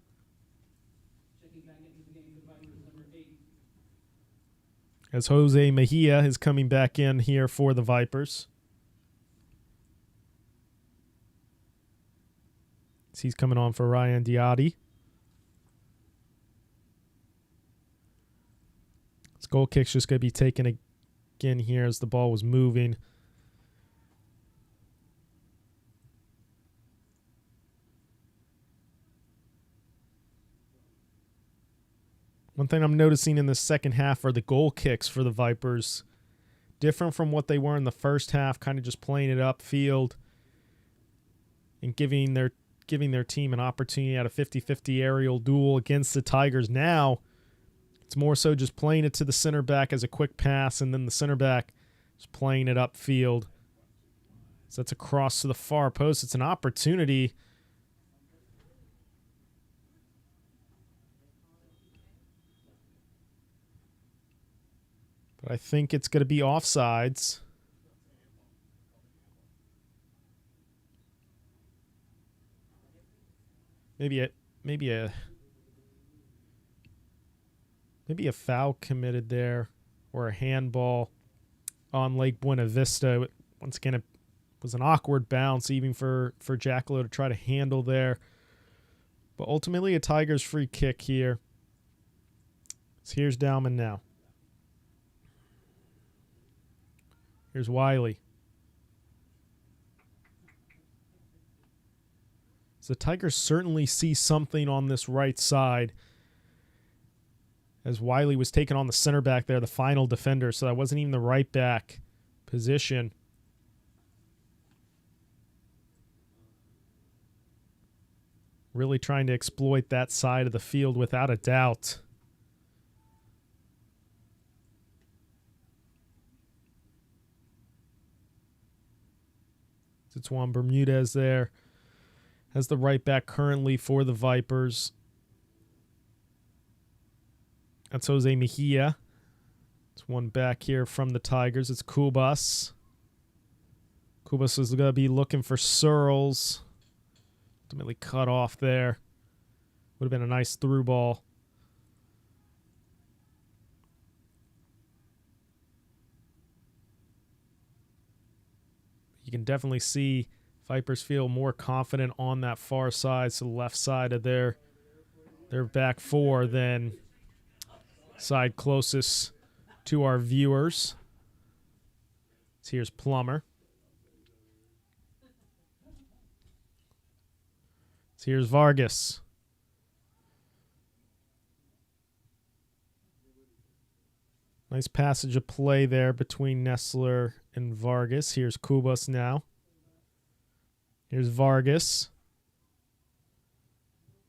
As Jose Mejia is coming back in here for the Vipers. He's coming on for Ryan Diatti. This goal kick's just going to be taken again here as the ball was moving. One thing I'm noticing in the second half are the goal kicks for the Vipers. Different from what they were in the first half, kind of just playing it upfield and giving their team an opportunity at a 50-50 aerial duel against the Tigers. Now, it's more so just playing it to the center back as a quick pass, and then the center back is playing it upfield. So that's a cross to the far post. It's an opportunity. But I think it's going to be offsides. Maybe a foul committed there or a handball on Lake Buena Vista. Once again, it was an awkward bounce even for Jackalow to try to handle there. But ultimately a Tigers free kick here. So here's Dowman now. Here's Wiley. So the Tigers certainly see something on this right side as Wiley was taken on the center back there, the final defender, so that wasn't even the right back position. Really trying to exploit that side of the field without a doubt. It's Juan Bermudez there as the right back currently for the Vipers. That's Jose Mejia. It's one back here from the Tigers. It's Kubas. Kubas is going to be looking for Searles. Ultimately cut off there. Would have been a nice through ball. You can definitely see Vipers feel more confident on that far side, so the left side of their back four than side closest to our viewers. So here's Plummer. So here's Vargas. Nice passage of play there between Nessler and Vargas. Here's Kubas now. Here's Vargas.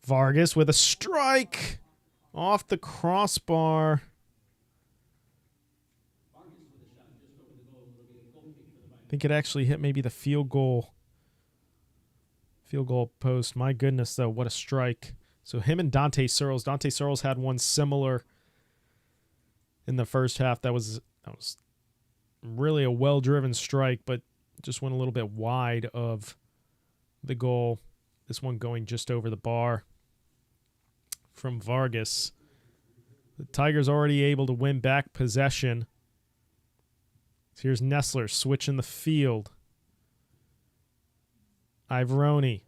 Vargas with a strike off the crossbar. I think it actually hit maybe the field goal post. My goodness, though, what a strike. So him and Dante Searles. Dante Searles had one similar in the first half. That was really a well-driven strike, but just went a little bit wide of the goal. This one going just over the bar from Vargas. The Tigers already able to win back possession. So here's Nessler switching the field. Ivoroni.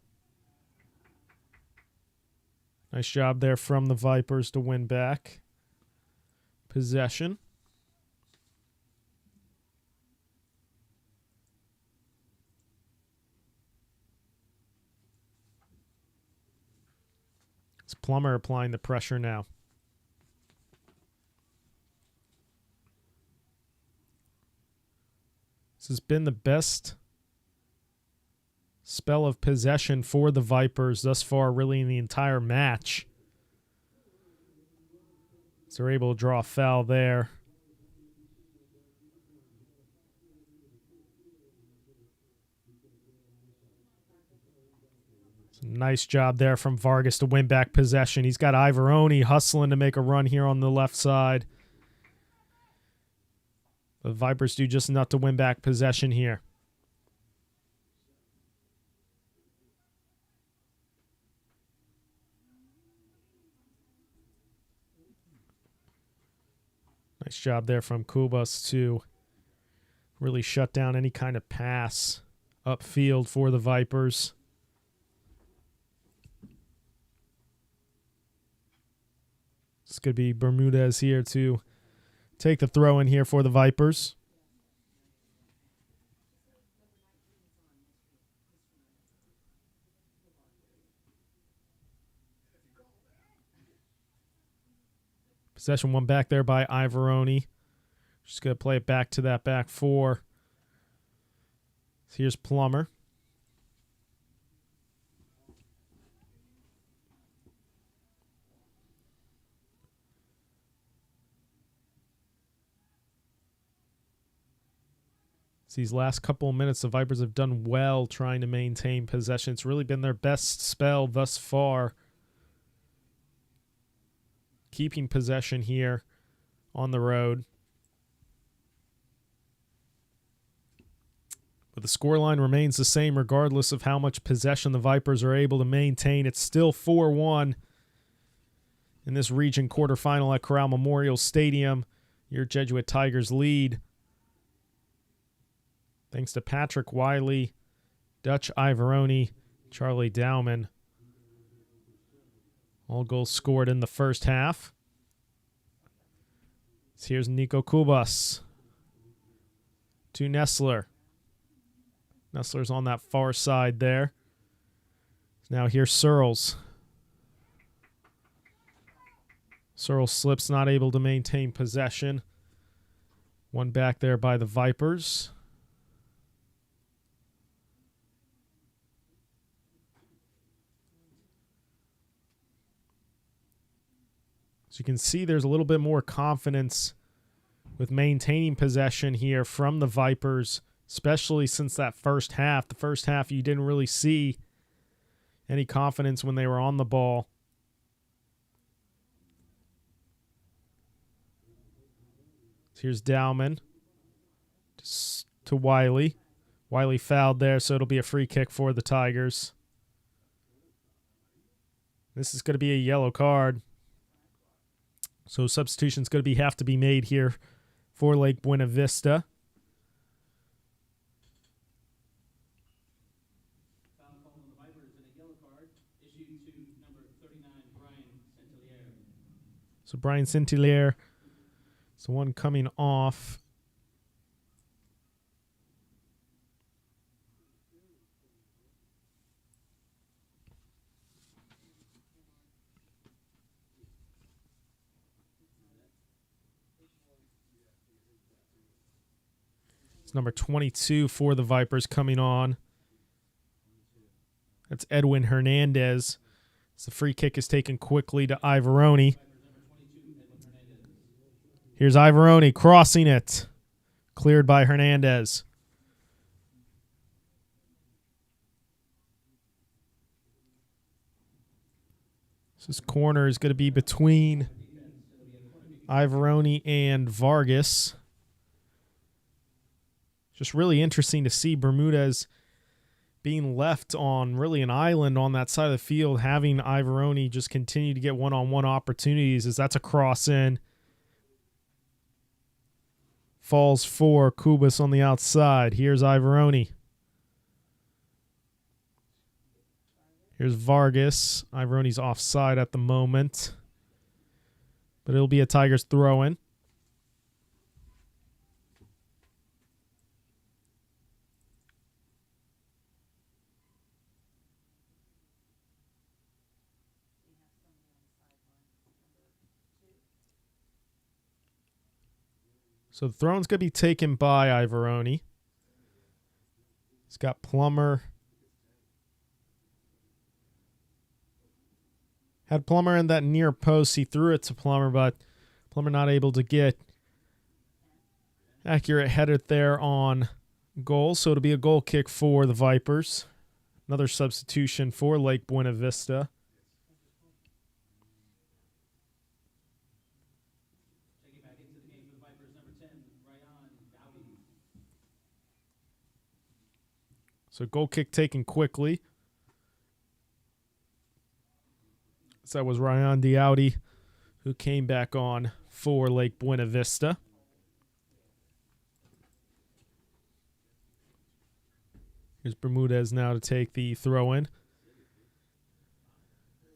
Nice job there from the Vipers to win back possession. It's Plummer applying the pressure now. This has been the best spell of possession for the Vipers thus far, really in the entire match. So they're able to draw a foul there. Nice job there from Vargas to win back possession. He's got Ivoroni hustling to make a run here on the left side. The Vipers do just enough to win back possession here. Nice job there from Kubas to really shut down any kind of pass upfield for the Vipers. It's going to be Bermudez here to take the throw in here for the Vipers. Possession one back there by Ivoroni. Just going to play it back to that back four. So here's Plummer. These last couple of minutes, the Vipers have done well trying to maintain possession. It's really been their best spell thus far. Keeping possession here on the road. But the scoreline remains the same regardless of how much possession the Vipers are able to maintain. It's still 4-1 in this region quarterfinal at Corral Memorial Stadium. Your Jesuit Tigers lead, thanks to Patrick Wiley, Dutch Ivoroni, Charlie Dowman. All goals scored in the first half. So here's Nico Kubas to Nestler. Nestler's on that far side there. Now here's Searles. Searles slips, not able to maintain possession. One back there by the Vipers. So you can see there's a little bit more confidence with maintaining possession here from the Vipers, especially since that first half. The first half, you didn't really see any confidence when they were on the ball. So here's Dowman to Wiley. Wiley fouled there, so it'll be a free kick for the Tigers. This is going to be a yellow card. So substitution's going to have to be made here for Lake Buena Vista. So Brian Saint-Hilaire is the one coming off. It's number 22 for the Vipers coming on. That's Edwin Hernandez. So the free kick is taken quickly to Ivoroni. Here's Ivoroni crossing it. Cleared by Hernandez. So this corner is going to be between Ivoroni and Vargas. Just really interesting to see Bermudez being left on really an island on that side of the field, having Ivoroni just continue to get one-on-one opportunities as that's a cross in. Falls for Kubas on the outside. Here's Ivoroni. Here's Vargas. Iveroni's offside at the moment, but it'll be a Tigers throw-in. So the throw-in's going to be taken by Iveroni. He's got Plummer. Had Plummer in that near post. He threw it to Plummer, but Plummer not able to get accurate header there on goal. So it'll be a goal kick for the Vipers. Another substitution for Lake Buena Vista. So goal kick taken quickly. So that was Ryan Dowdy who came back on for Lake Buena Vista. Here's Bermudez now to take the throw-in.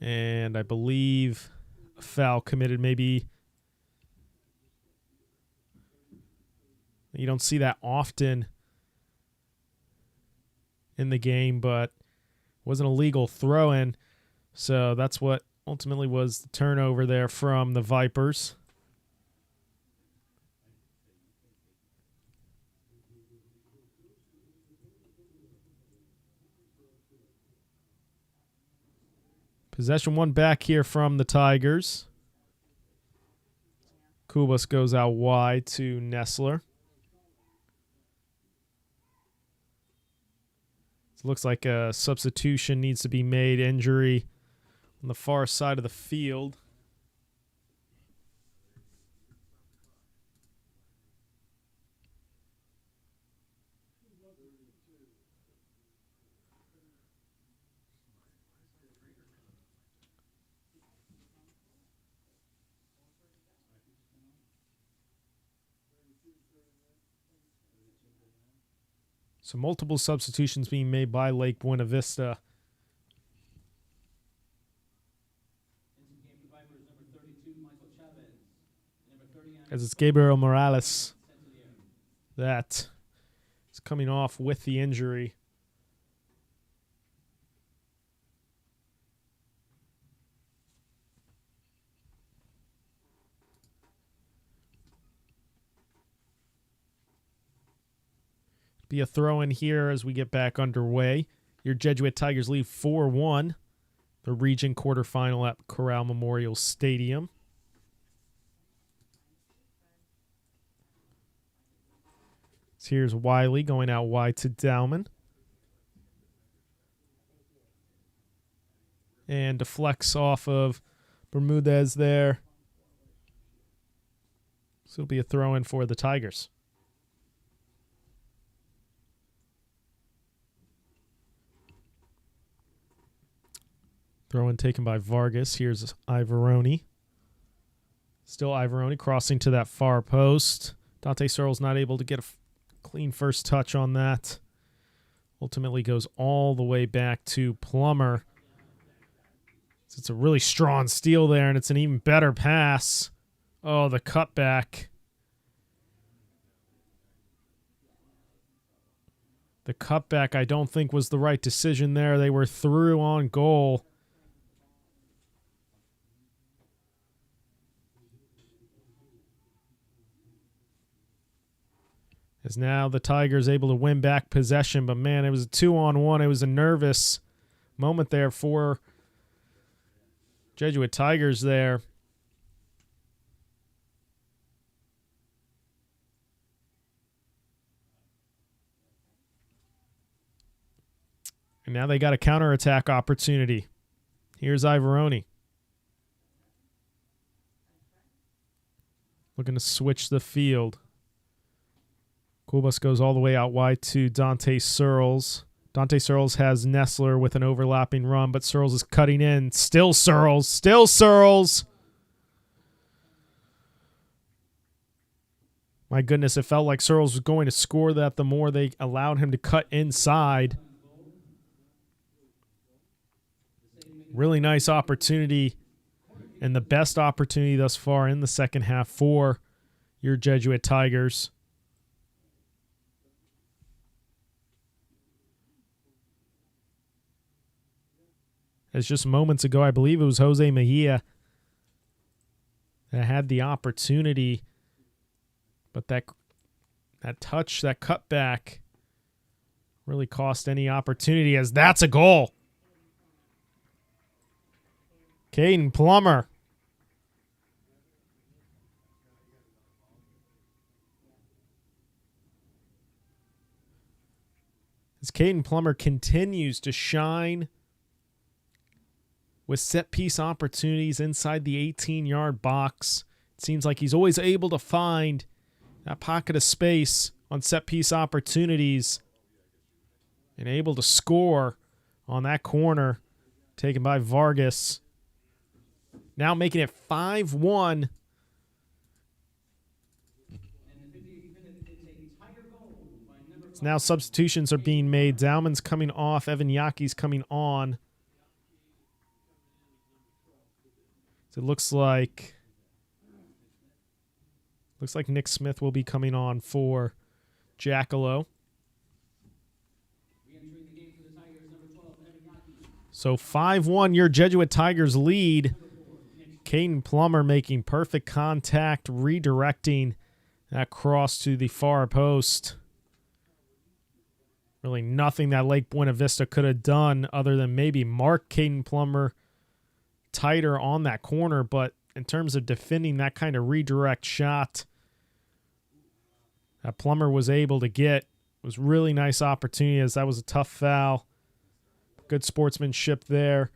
And I believe a foul committed maybe. You don't see that often in the game, but it was an illegal throw-in. So that's what ultimately was the turnover there from the Vipers. Possession one back here from the Tigers. Kubas goes out wide to Nessler. It looks like a substitution needs to be made. Injury on the far side of the field. So multiple substitutions being made by Lake Buena Vista. As it's Gabriel Morales that is coming off with the injury. Be a throw in here as we get back underway. Your Jesuit Tigers lead 4-1. The region quarterfinal at Corral Memorial Stadium. So here's Wiley going out wide to Dowman. And deflects off of Bermudez there. So it'll be a throw in for the Tigers. Throw in taken by Vargas. Here's Iveroni. Still Iveroni crossing to that far post. Dante Searles not able to get a clean first touch on that. Ultimately goes all the way back to Plummer. So it's a really strong steal there, and it's an even better pass. Oh, the cutback. The cutback I don't think was the right decision there. They were through on goal. As now the Tigers able to win back possession. But, man, it was a 2-on-1. It was a nervous moment there for Jesuit Tigers there. And now they got a counterattack opportunity. Here's Iveroni. Looking to switch the field. Kubas goes all the way out wide to Dante Searles. Dante Searles has Nessler with an overlapping run, but Searles is cutting in. Still Searles. Still Searles. My goodness, it felt like Searles was going to score that the more they allowed him to cut inside. Really nice opportunity and the best opportunity thus far in the second half for your Jesuit Tigers. As just moments ago, I believe it was Jose Mejia that had the opportunity, but that touch, that cutback, really cost any opportunity, as that's a goal. Caden Plummer. As Caden Plummer continues to shine with set-piece opportunities inside the 18-yard box. It seems like he's always able to find that pocket of space on set-piece opportunities and able to score on that corner taken by Vargas. Now making it 5-1. So now substitutions are being made. Zalman's coming off. Evan Yaki's coming on. So it looks like Nick Smith will be coming on for Jackalow. So 5-1, your Jesuit Tigers lead. Caden Plummer making perfect contact, redirecting that cross to the far post. Really nothing that Lake Buena Vista could have done other than maybe mark Caden Plummer tighter on that corner, but in terms of defending that kind of redirect shot that Plummer was able to get, was really nice opportunity, as that was a tough foul. Good sportsmanship there. It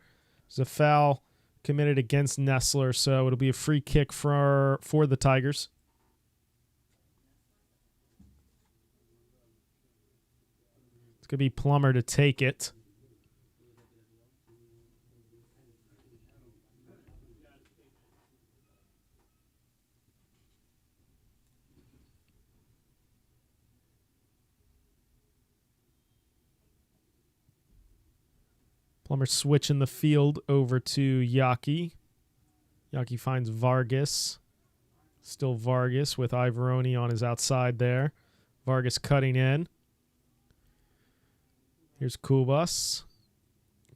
was a foul committed against Nestler, so it'll be a free kick for the Tigers. It's going to be Plummer to take it. Plummer switching the field over to Yaki. Yaki finds Vargas. Still Vargas with Ivoroni on his outside there. Vargas cutting in. Here's Kubas.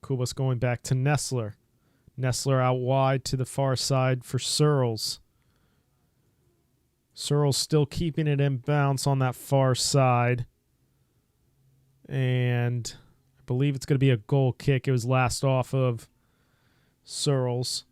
Kubas going back to Nestler. Nestler out wide to the far side for Searles. Searles still keeping it in bounce on that far side. And I believe it's going to be a goal kick. It was last off of Searles.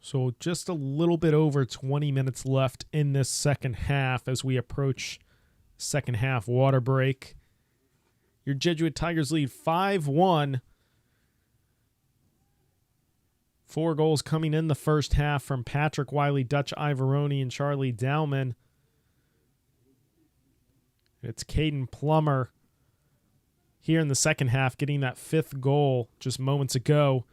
So just a little bit over 20 minutes left in this second half as we approach second half water break. Your Jesuit Tigers lead 5-1. 4 goals coming in the first half from Patrick Wiley, Dutch Ivoroni, and Charlie Dowman. It's Caden Plummer here in the second half getting that 5th goal just moments ago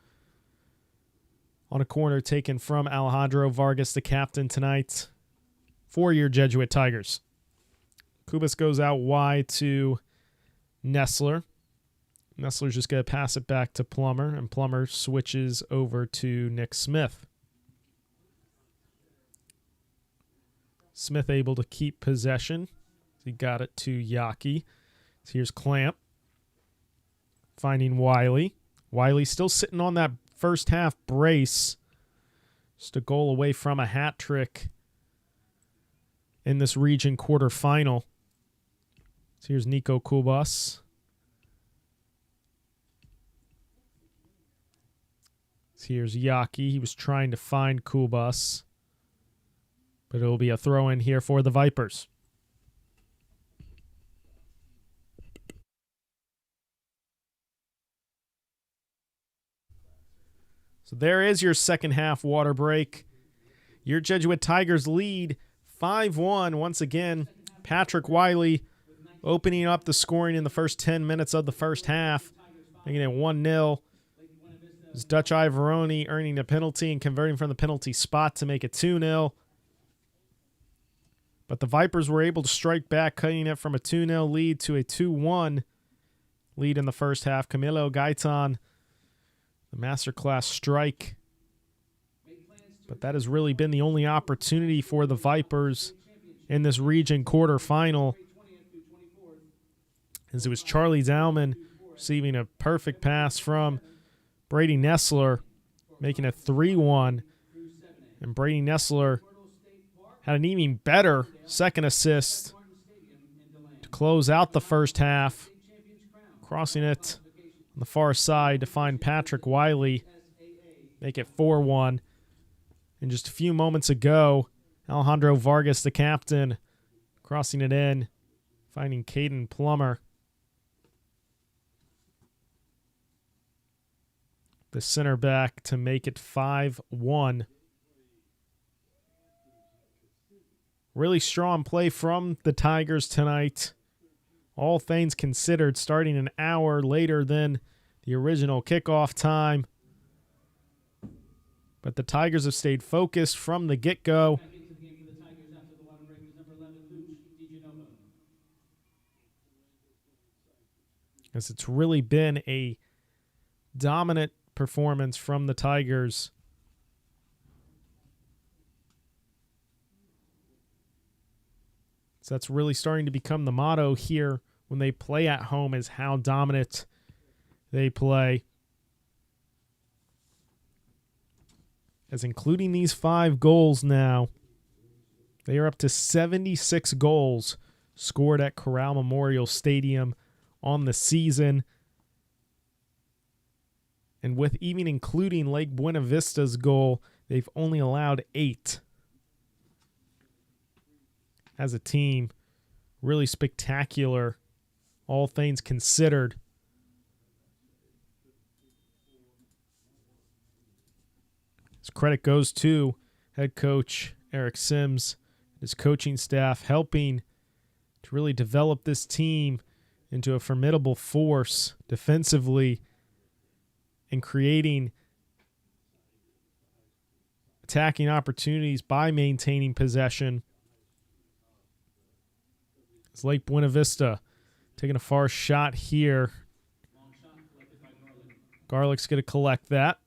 on a corner taken from Alejandro Vargas, the captain tonight for your Jesuit Tigers. Kubas goes out wide to Nestler. Nestler's just going to pass it back to Plummer, and Plummer switches over to Nick Smith. Smith able to keep possession. He got it to Yaki. So here's Clamp finding Wiley. Wiley still sitting on that first half brace. Just a goal away from a hat trick in this region quarterfinal. So here's Nico Kubas. So here's Yaki. He was trying to find Kubas, but it'll be a throw in here for the Vipers. So there is your second half water break. Your Jesuit Tigers lead 5-1. Once again, Patrick Wiley opening up the scoring in the first 10 minutes of the first half, making it 1-0. It's Dutch Ivoroni earning a penalty and converting from the penalty spot to make it 2-0. But the Vipers were able to strike back, cutting it from a 2-0 lead to a 2-1 lead in the first half. Camilo Gaitan, the masterclass strike. But that has really been the only opportunity for the Vipers in this region quarterfinal, as it was Charlie Dowman receiving a perfect pass from Brady Nessler, making it 3-1. And Brady Nessler had an even better second assist to close out the first half, crossing it on the far side to find Patrick Wiley, make it 4-1. And just a few moments ago, Alejandro Vargas, the captain, crossing it in, finding Caden Plummer, the center back, to make it 5-1. Really strong play from the Tigers tonight. All things considered, starting an hour later than the original kickoff time. But the Tigers have stayed focused from the get-go. As it's really been a dominant performance from the Tigers. So that's really starting to become the motto here when they play at home, is how dominant they play. As including these 5 goals now, they are up to 76 goals scored at Corral Memorial Stadium on the season. And with even including Lake Buena Vista's goal, they've only allowed 8. As a team, really spectacular, all things considered. His credit goes to head coach Eric Sims and his coaching staff, helping to really develop this team into a formidable force defensively and creating attacking opportunities by maintaining possession. It's Lake Buena Vista taking a far shot here. Garlick's going to collect that.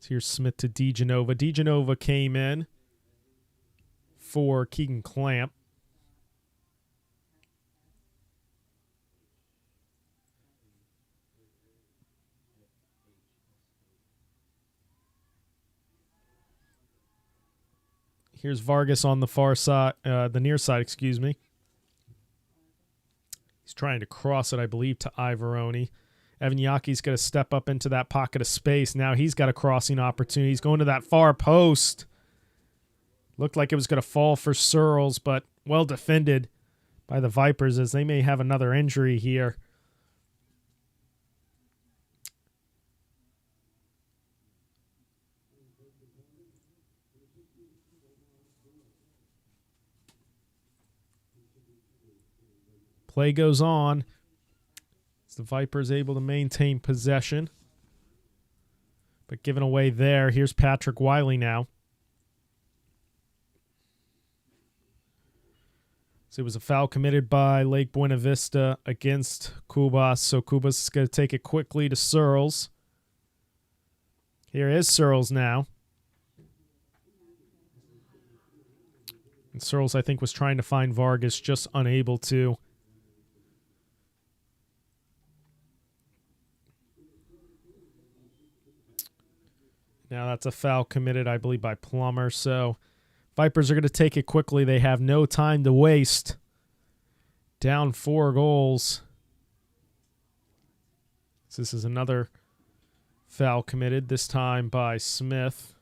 Here's Smith to DeGenova. DeGenova came in for Keegan Clamp. Here's Vargas on the far side, the near side, excuse me. He's trying to cross it, I believe, to Ivoroni. Evan Yaki's going to step up into that pocket of space. Now he's got a crossing opportunity. He's going to that far post. Looked like it was going to fall for Searles, but well defended by the Vipers, as they may have another injury here. Play goes on. The Vipers able to maintain possession, but given away there. Here's Patrick Wiley now. So it was a foul committed by Lake Buena Vista against Cubas. So Cubas is going to take it quickly to Searles. Here is Searles now. And Searles, I think, was trying to find Vargas, just unable to. Now that's a foul committed, I believe, by Plummer. So Vipers are going to take it quickly. They have no time to waste. Down 4 goals. So this is another foul committed, this time by Smith.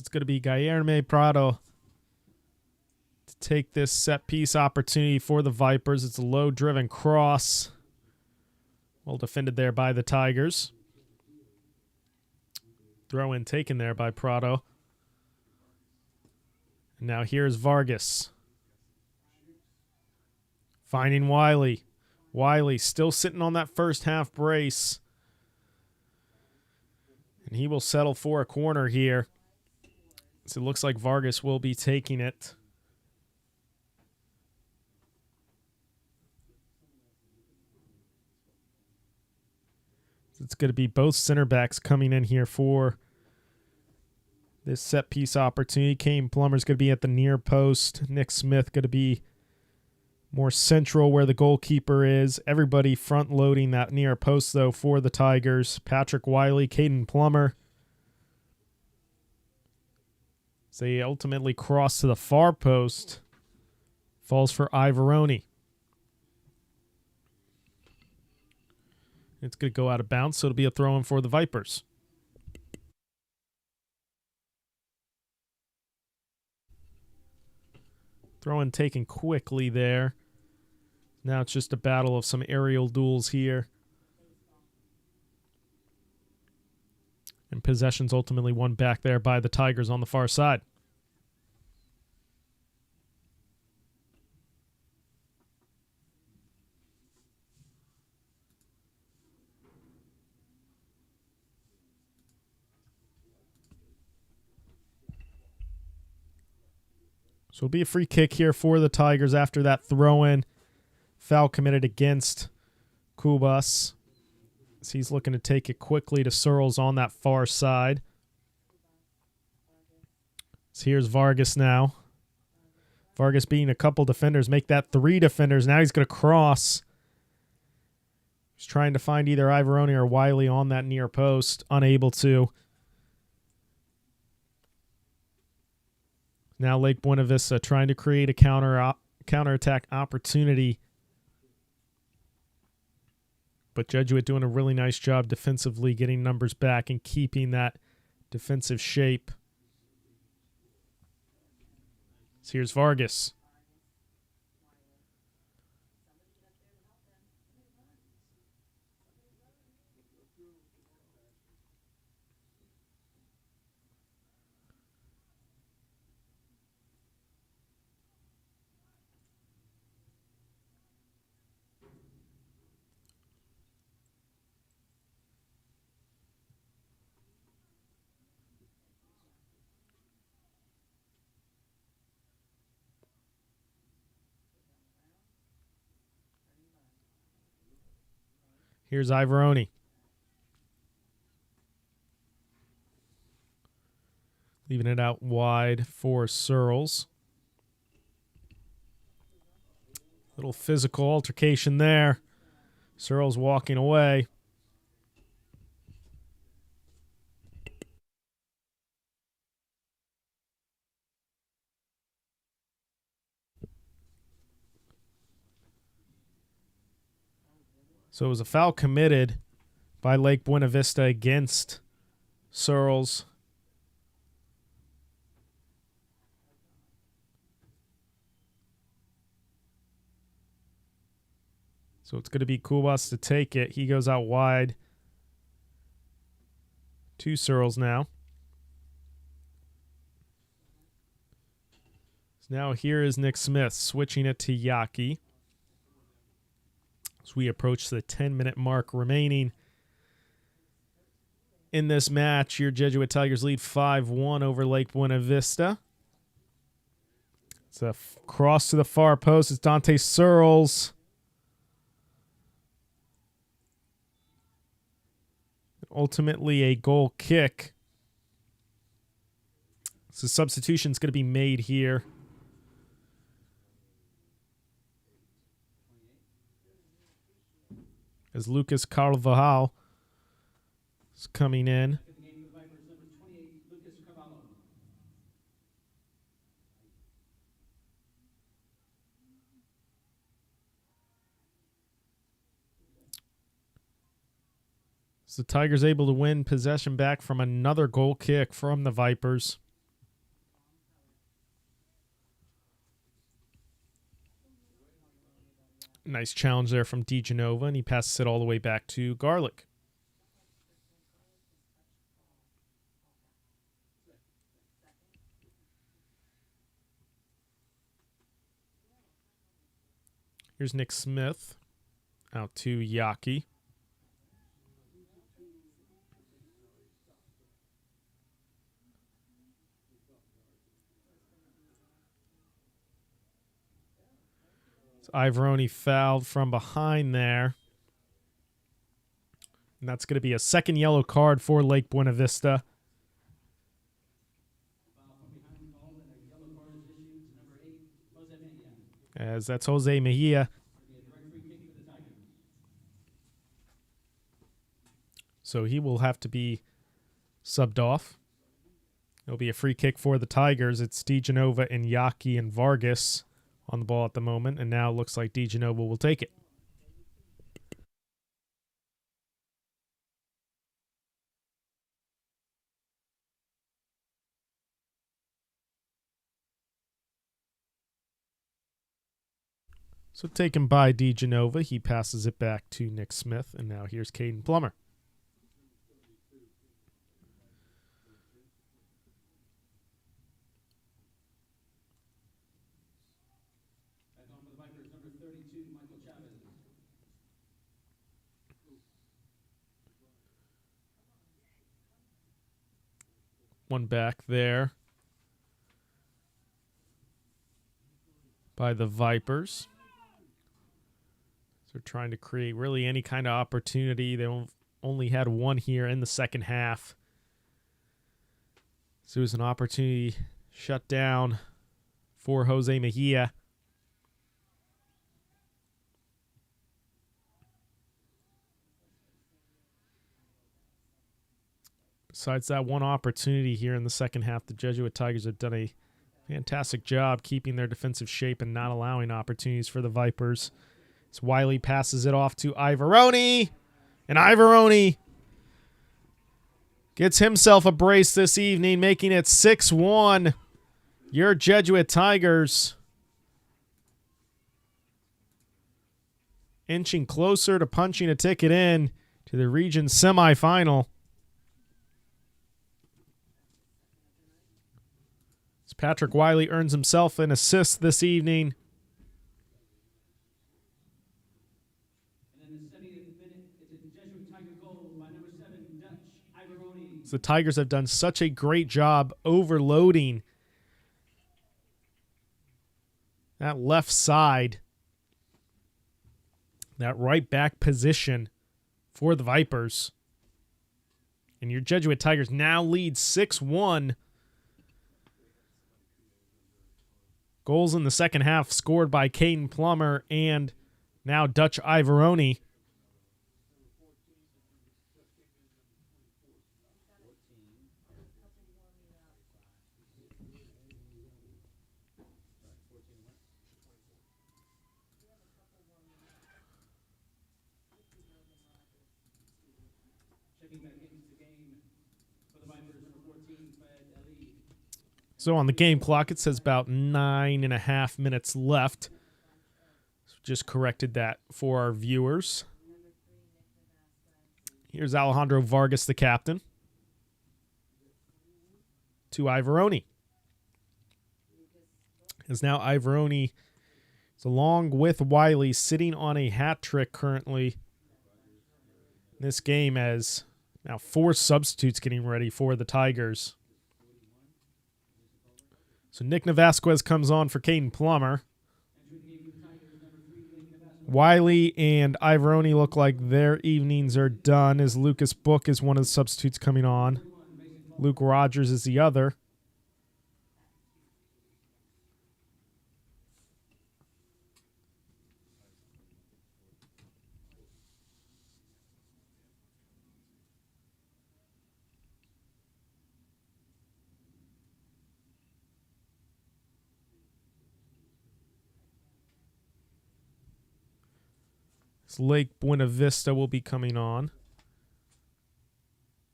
It's going to be Guillermo Prado take this set piece opportunity for the Vipers. It's a low-driven cross. Well defended there by the Tigers. Throw in taken there by Prado. And now here's Vargas. Finding Wiley. Wiley still sitting on that first half brace. And he will settle for a corner here. So it looks like Vargas will be taking it. It's going to be both center backs coming in here for this set piece opportunity. Kane Plummer's going to be at the near post. Nick Smith going to be more central where the goalkeeper is. Everybody front loading that near post, though, for the Tigers. Patrick Wiley, Caden Plummer. So they ultimately cross to the far post. Falls for Ivoroni. It's going to go out of bounds, so it'll be a throw-in for the Vipers. Throw-in taken quickly there. Now it's just a battle of some aerial duels here. And possession's ultimately won back there by the Tigers on the far side. So it'll be a free kick here for the Tigers after that throw-in. Foul committed against Kubas. So he's looking to take it quickly to Searles on that far side. So here's Vargas now. Vargas beating a couple defenders, make that 3 defenders. Now he's going to cross. He's trying to find either Ivoroni or Wiley on that near post. Unable to. Now Lake Buena Vista trying to create a counterattack opportunity. But Jesuit doing a really nice job defensively, getting numbers back and keeping that defensive shape. So here's Vargas. Here's Ivoroni. Leaving it out wide for Searles. Little physical altercation there. Searles walking away. So it was a foul committed by Lake Buena Vista against Searles. So it's going to be Kubas to take it. He goes out wide to Searles now. So now here is Nick Smith switching it to Yaki. As we approach the 10-minute mark remaining in this match, your Jesuit Tigers lead 5-1 over Lake Buena Vista. It's a cross to the far post. It's Dante Searles. Ultimately a goal kick. So substitution's going to be made here. As Lucas Carvajal is coming in. So the Tigers able to win possession back from another goal kick from the Vipers. Nice challenge there from DeGenova, and he passes it all the way back to Garlick. Here's Nick Smith out to Yaki. Ivoroni fouled from behind there. And that's going to be a second yellow card for Lake Buena Vista. As that's Jose Mejia. So he will have to be subbed off. It'll be a free kick for the Tigers. It's DeGenova and Yaki and Vargas on the ball at the moment, and now it looks like DeGenova will take it. So taken by DeGenova, he passes it back to Nick Smith, and now here's Caden Plummer. One back there by the Vipers. They're trying to create really any kind of opportunity. They only had one here in the second half. So it was an opportunity shut down for Jose Mejia. Besides that one opportunity here in the second half, the Jesuit Tigers have done a fantastic job keeping their defensive shape and not allowing opportunities for the Vipers. As Wiley passes it off to Ivoroni, and Ivoroni gets himself a brace this evening, making it 6-1. Your Jesuit Tigers inching closer to punching a ticket in to the region semifinal. As Patrick Wiley earns himself an assist this evening. The Tigers have done such a great job overloading that left side, that right back position for the Vipers. And your Jesuit Tigers now lead 6-1. Goals in the second half scored by Caden Plummer and now Dutch Ivoroni. So on the game clock, it says about 9.5 minutes left. Just corrected that for our viewers. Here's Alejandro Vargas, the captain, to Ivoroni. As now Ivoroni is along with Wiley sitting on a hat trick currently in this game, as now 4 substitutes getting ready for the Tigers. So Nick Navasquez comes on for Caden Plummer. Wiley and Ivoroni look like their evenings are done, as Lucas Book is one of the substitutes coming on. Luke Rogers is the other. Lake Buena Vista will be coming on.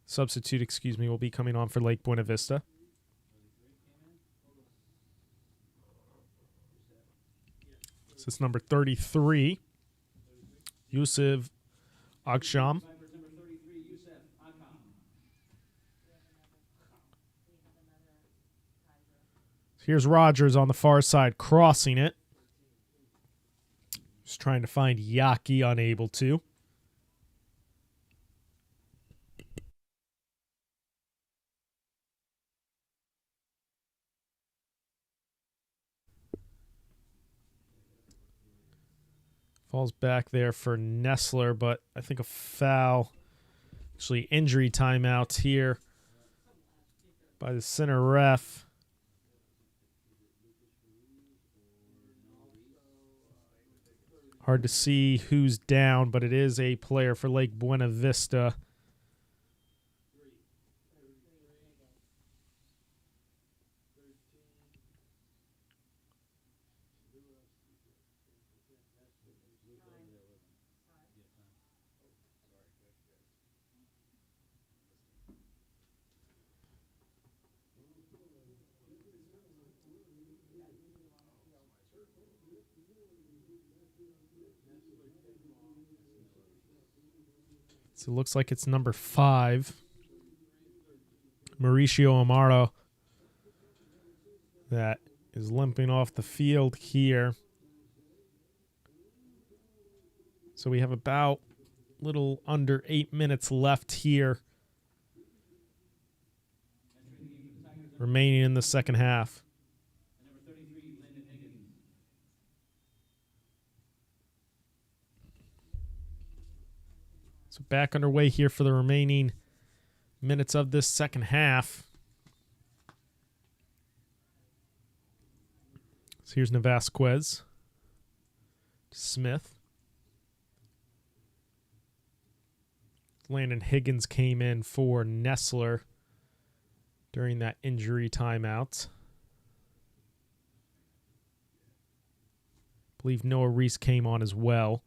Substitute, will be coming on for Lake Buena Vista. This is number 33. Yusuf Aksham. Here's Rogers on the far side, crossing it. Just trying to find Yaki, unable to. Falls back there for Nessler, but I think a foul. Actually, injury timeout here by the center ref. Hard to see who's down, but it is a player for Lake Buena Vista. So it looks like it's number 5, Mauricio Amaro, that is limping off the field here. So we have about a little under 8 minutes left here, remaining in the second half. So back underway here for the remaining minutes of this second half. So here's Navasquez. Smith. Landon Higgins came in for Nessler during that injury timeout. I believe Noah Reese came on as well.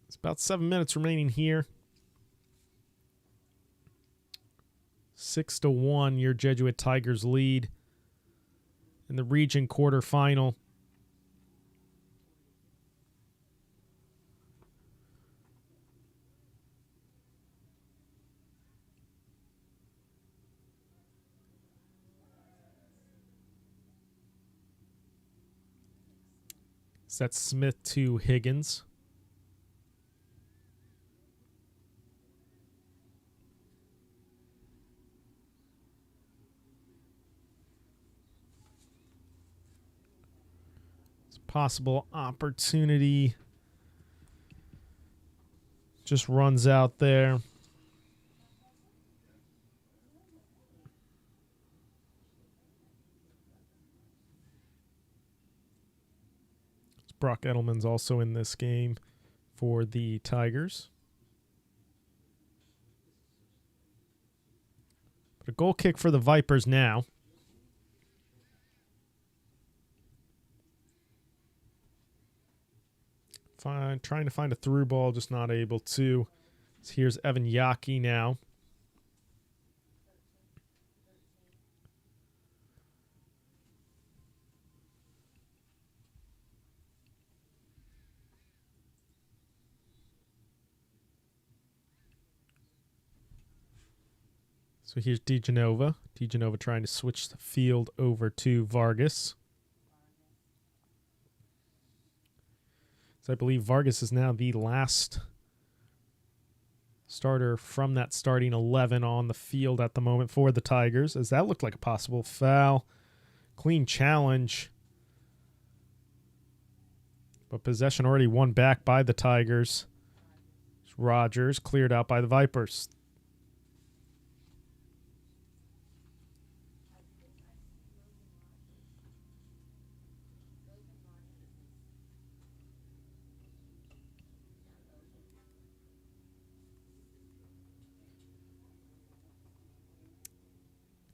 It's about 7 minutes remaining here. 6-1, your Jesuit Tigers lead in the region quarterfinal. So that's Smith to Higgins. Possible opportunity. Just runs out there. Brock Edelman's also in this game for the Tigers. But a goal kick for the Vipers now. Trying to find a through ball, just not able to. So here's Evan Yaki now. So here's DeGenova. DeGenova trying to switch the field over to Vargas. I believe Vargas is now the last starter from that starting 11 on the field at the moment for the Tigers, as that looked like a possible foul. Clean challenge. But possession already won back by the Tigers. Rogers cleared out by the Vipers.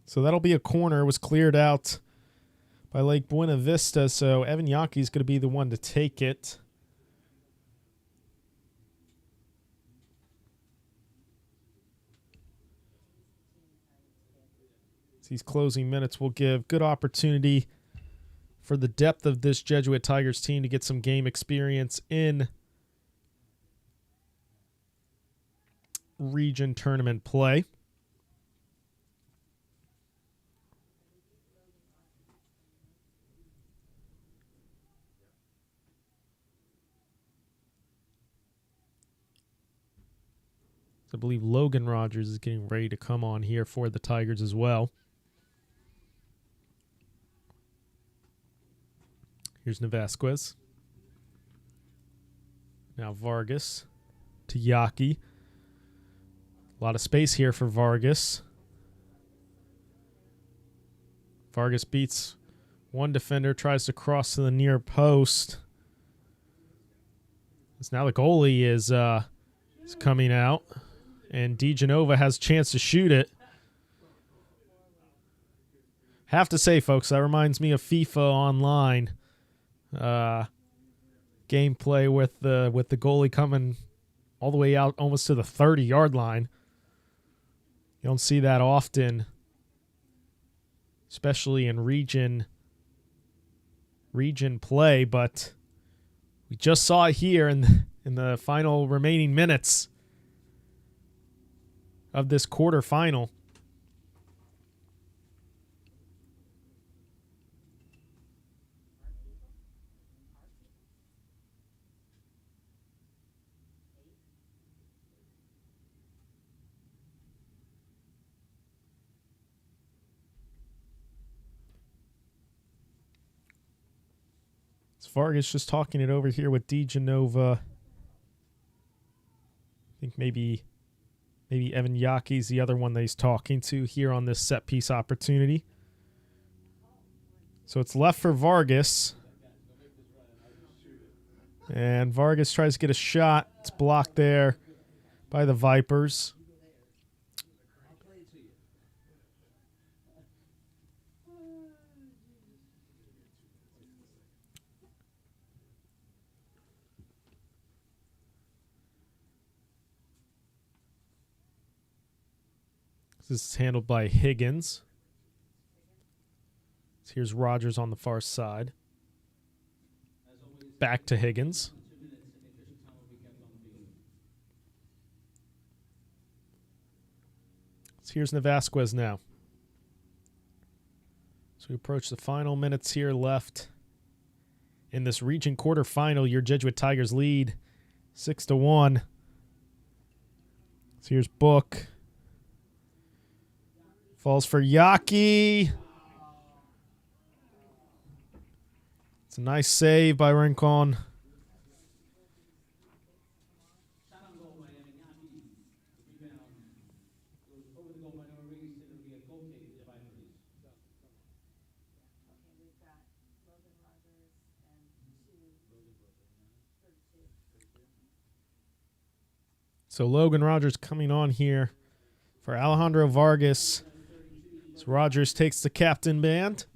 So that'll be a corner. It was cleared out by Lake Buena Vista, so Evan Yaki's going to be the one to take it. These closing minutes will give good opportunity for the depth of this Jesuit Tigers team to get some game experience in region tournament play. I believe Logan Rogers is getting ready to come on here for the Tigers as well. Here's Nevasquez. Now Vargas to Yaki. A lot of space here for Vargas. Vargas beats one defender, tries to cross to the near post. As now the goalie is coming out. And DeGenova has a chance to shoot it. Have to say, folks, that reminds me of FIFA Online. Gameplay with the goalie coming all the way out almost to the 30-yard line. You don't see that often, especially in region play, but we just saw it here in the final remaining minutes of this quarterfinal. Vargas just talking it over here with DeGenova. I think maybe Evan Yaki's the other one that he's talking to here on this set piece opportunity. So it's left for Vargas. And Vargas tries to get a shot. It's blocked there by the Vipers. This is handled by Higgins. So here's Rogers on the far side. Back to Higgins. So here's Nevasquez now. So we approach the final minutes here left in this region quarterfinal. Your Jesuit Tigers lead 6-1. So here's Book. Falls for Yaki. It's a nice save by Rincon. So Logan Rogers coming on here for Alejandro Vargas. So Rogers takes the captain band.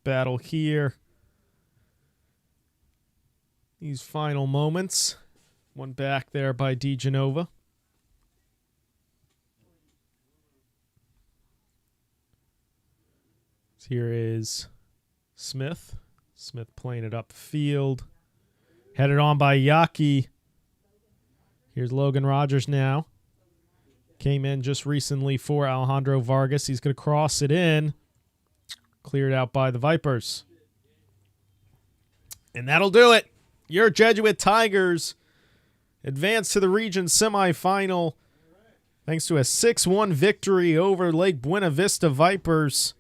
Battle here. These final moments. One back there by DeGenova. Here is Smith. Smith playing it upfield. Headed on by Yaki. Here's Logan Rogers now. Came in just recently for Alejandro Vargas. He's going to cross it in. Cleared out by the Vipers. And that'll do it. Your Jesuit Tigers advance to the region semifinal thanks to a 6-1 victory over Lake Buena Vista Vipers.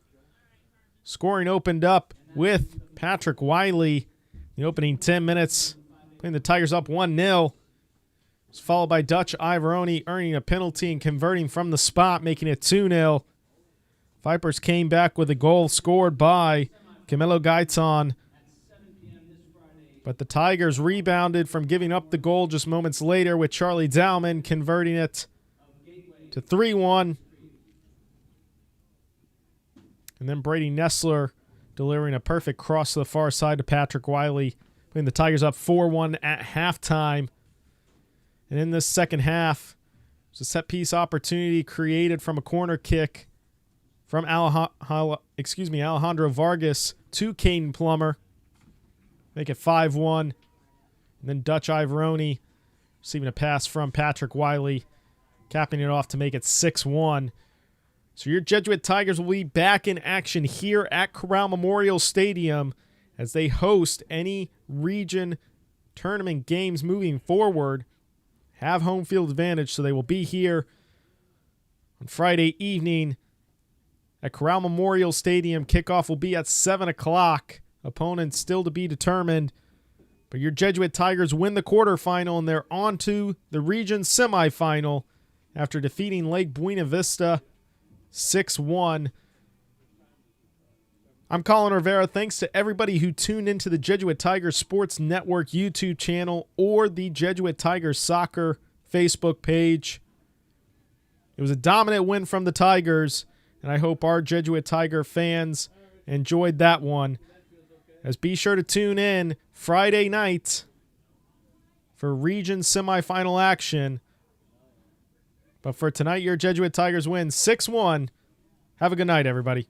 Scoring opened up with Patrick Wiley in the opening 10 minutes, putting the Tigers up 1-0. It was followed by Dutch Ivoroni earning a penalty and converting from the spot, making it 2-0. Vipers came back with a goal scored by Camilo Gaitan. But the Tigers rebounded from giving up the goal just moments later with Charlie Dowman converting it to 3-1. And then Brady Nessler delivering a perfect cross to the far side to Patrick Wiley, putting the Tigers up 4-1 at halftime. And in this second half, there's a set-piece opportunity created from a corner kick from Alejandro Vargas to Caden Plummer. Make it 5-1. And then Dutch Ivoroni receiving a pass from Patrick Wiley, capping it off to make it 6-1. So your Jesuit Tigers will be back in action here at Corral Memorial Stadium as they host any region tournament games moving forward. Have home field advantage, so they will be here on Friday evening at Corral Memorial Stadium. Kickoff will be at 7 o'clock. Opponents still to be determined. But your Jesuit Tigers win the quarterfinal, and they're on to the region semifinal after defeating Lake Buena Vista 6-1. I'm Colin Rivera. Thanks to everybody who tuned into the Jesuit Tigers Sports Network YouTube channel or the Jesuit Tigers Soccer Facebook page. It was a dominant win from the Tigers, and I hope our Jesuit Tiger fans enjoyed that one. As be sure to tune in Friday night for region semifinal action. But for tonight, your Jesuit Tigers win 6-1. Have a good night, everybody.